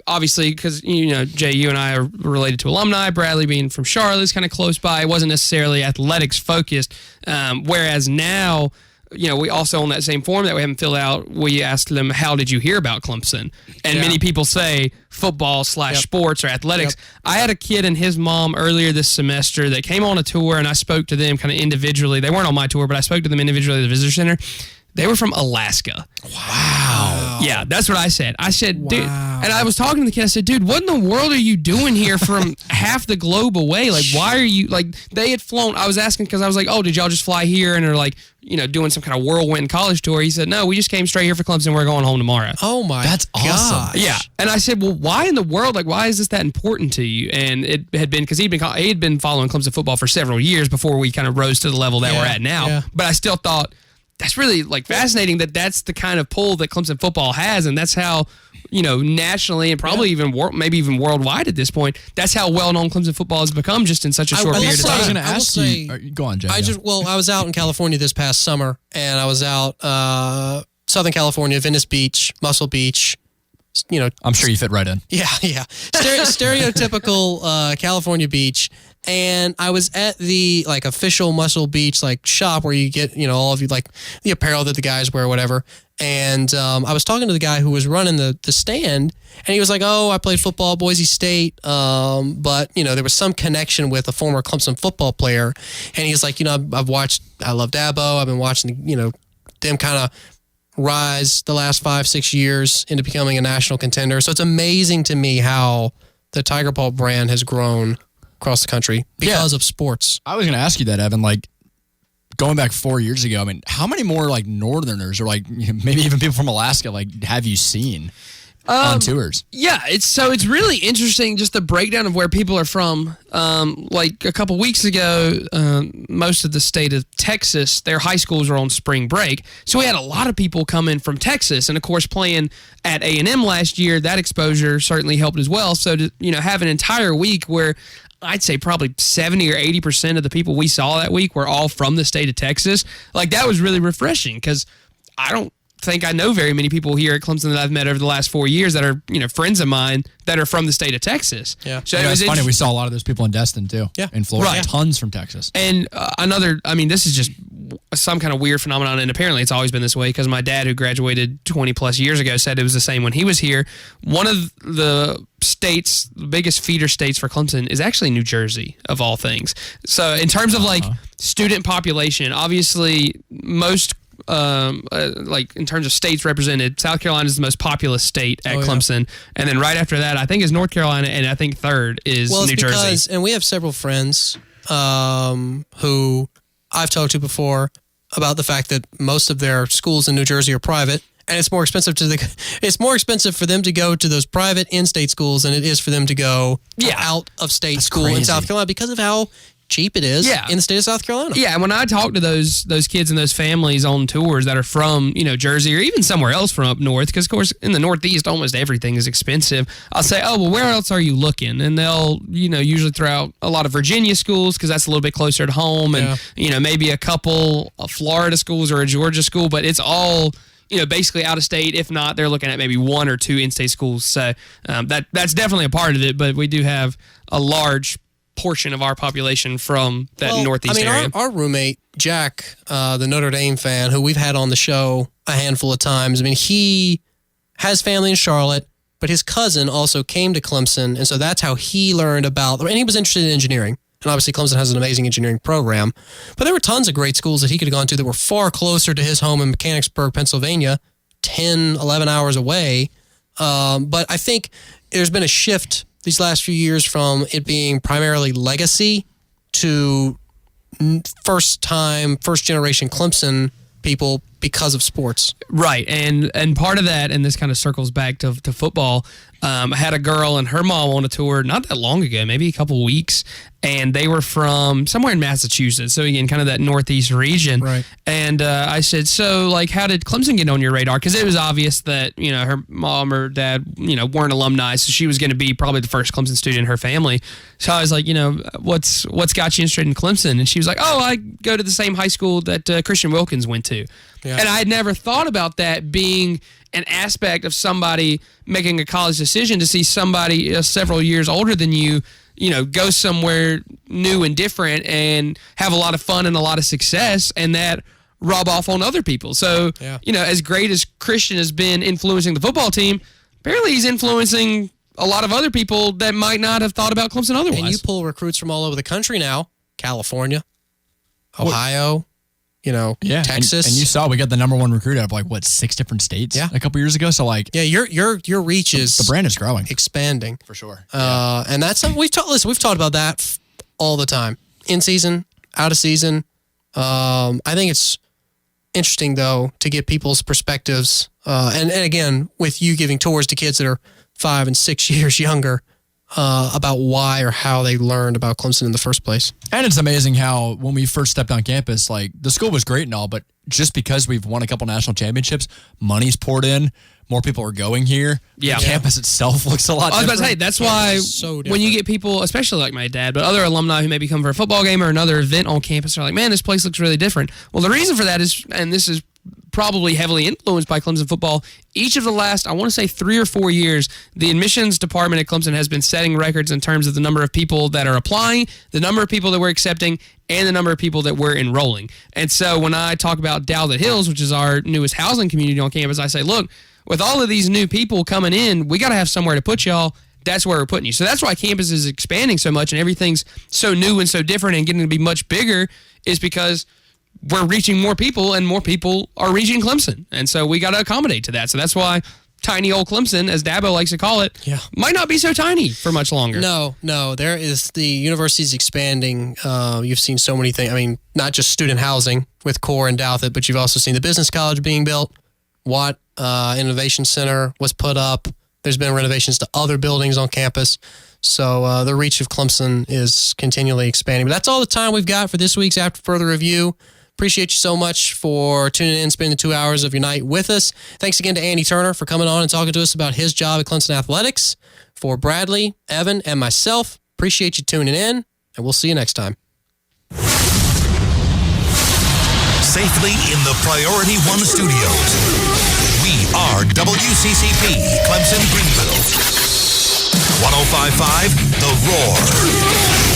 Obviously, because, Jay, you and I are related to alumni. Bradley being from Charlotte is kind of close by. It wasn't necessarily athletics focused. Whereas now, we also on that same form that we haven't filled out, we asked them, how did you hear about Clemson? And many people say football / sports or athletics. I had a kid and his mom earlier this semester that came on a tour, and I spoke to them kind of individually. They weren't on my tour, but I spoke to them individually at the visitor center. They were from Alaska. Wow. Yeah, that's what I said. I said, dude, and I was talking to the kid. I said, dude, what in the world are you doing here from half the globe away? Like, why are you, they had flown. I was asking because I was like, oh, did y'all just fly here and are doing some kind of whirlwind college tour? He said, no, we just came straight here for Clemson. We're going home tomorrow. Oh, my That's awesome. Yeah. And I said, well, why in the world? Why is this that important to you? And it had been because he had been following Clemson football for several years before we kind of rose to the level that we're at now. Yeah. But I still thought, that's really fascinating that's the kind of pull that Clemson football has, and that's how nationally and probably even maybe even worldwide at this point, that's how well known Clemson football has become just in such a short period of time. I was going to ask you. Go on, Jay. I was out in California this past summer, and I was out Southern California, Venice Beach, Muscle Beach. I'm sure you fit right in. Yeah. Stereotypical California beach. And I was at the official Muscle Beach shop where you get all of the apparel that the guys wear, whatever. And I was talking to the guy who was running the stand, and he was like, "Oh, I played football at Boise State, but there was some connection with a former Clemson football player." And he's like, I love Dabo. I've been watching them kind of rise the last 5-6 years into becoming a national contender. So it's amazing to me how the Tiger Paw brand has grown across the country because of sports. I was going to ask you that, Evan. Going back 4 years ago, I mean, how many more Northerners or maybe even people from Alaska have you seen on tours? Yeah, it's really interesting just the breakdown of where people are from. A couple weeks ago, most of the state of Texas, their high schools were on spring break, so we had a lot of people coming from Texas, and of course playing at A&M last year, that exposure certainly helped as well. So to have an entire week where I'd say probably 70 or 80% of the people we saw that week were all from the state of Texas. That was really refreshing because I don't think I know very many people here at Clemson that I've met over the last 4 years that are, friends of mine that are from the state of Texas. Yeah. So it's funny. We saw a lot of those people in Destin too. Yeah. In Florida. Right. Tons from Texas. And this is just some kind of weird phenomenon, and apparently it's always been this way because my dad, who graduated 20 plus years ago, said it was the same when he was here. One of the biggest feeder states for Clemson is actually New Jersey, of all things. So in terms of student population, obviously most in terms of states represented, South Carolina is the most populous state at Clemson, and then right after that I think is North Carolina, and I think third is New Jersey. And we have several friends who I've talked to before about the fact that most of their schools in New Jersey are private, and it's more expensive for them to go to those private in-state schools than it is for them to go out of state school in South Carolina because of how cheap it is in the state of South Carolina. Yeah, and when I talk to those kids and those families on tours that are from, Jersey or even somewhere else from up north, because of course in the Northeast almost everything is expensive, I'll say, oh, well, where else are you looking? And they'll, usually throw out a lot of Virginia schools because that's a little bit closer to home, and, maybe a couple of Florida schools or a Georgia school, but it's all basically out of state. If not, they're looking at maybe 1 or 2 in-state schools. So that's definitely a part of it, but we do have a large portion of our population from that Northeast area. Our roommate, Jack, the Notre Dame fan, who we've had on the show a handful of times, he has family in Charlotte, but his cousin also came to Clemson, and so that's how he learned about, and he was interested in engineering. And obviously Clemson has an amazing engineering program, but there were tons of great schools that he could have gone to that were far closer to his home in Mechanicsburg, Pennsylvania, 10, 11 hours away. But I think there's been a shift these last few years from it being primarily legacy to first generation Clemson people because of sports. Right. And part of that, and this kind of circles back to football, I had a girl and her mom on a tour not that long ago, maybe a couple weeks, and they were from somewhere in Massachusetts. So again, kind of that Northeast region. Right. And I said, so like, how did Clemson get on your radar? Because it was obvious that, her mom or dad, weren't alumni. So she was going to be probably the first Clemson student in her family. So I was like, what's got you interested in Clemson? And she was like, oh, I go to the same high school that Christian Wilkins went to. Yeah. And I had never thought about that being an aspect of somebody making a college decision, to see somebody several years older than you, go somewhere new and different and have a lot of fun and a lot of success, and that rub off on other people. So, as great as Christian has been influencing the football team, apparently he's influencing a lot of other people that might not have thought about Clemson otherwise. And you pull recruits from all over the country now, California, Ohio, Texas. And you saw we got the number 1 recruit out of 6 different states a couple years ago. So your reach is, the brand is growing, expanding for sure. And that's something we've talked about that all the time, in season, out of season. I think it's interesting though to get people's perspectives. And again, with you giving tours to kids that are 5 and 6 years younger, about why or how they learned about Clemson in the first place. And it's amazing how when we first stepped on campus, the school was great and all, but just because we've won a couple national championships, money's poured in, more people are going here. Yeah. The campus itself looks a lot different. I was about to say, that's why when you get people, especially like my dad, but other alumni who maybe come for a football game or another event on campus, are like, man, this place looks really different. Well, the reason for that is, and this is probably heavily influenced by Clemson football, each of the last, I want to say 3 or 4 years, the admissions department at Clemson has been setting records in terms of the number of people that are applying, the number of people that we're accepting, and the number of people that we're enrolling. And so when I talk about Dowlett Hills, which is our newest housing community on campus, I say, look, with all of these new people coming in, we got to have somewhere to put y'all. That's where we're putting you. So that's why campus is expanding so much and everything's so new and so different and getting to be much bigger, is because we're reaching more people and more people are reaching Clemson. And so we got to accommodate to that. So that's why tiny old Clemson, as Dabo likes to call it, might not be so tiny for much longer. No. There is, the university's expanding. You've seen so many things. I mean, not just student housing with Core and Douthit, but you've also seen the business college being built. Watt Innovation Center was put up. There's been renovations to other buildings on campus. So the reach of Clemson is continually expanding. But that's all the time we've got for this week's After Further Review. Appreciate you so much for tuning in, spending the 2 hours of your night with us. Thanks again to Andy Turner for coming on and talking to us about his job at Clemson Athletics. For Bradley, Evan, and myself, appreciate you tuning in, and we'll see you next time. Safely in the Priority One Studios, we are WCCP Clemson Greenville. 105.5 The Roar.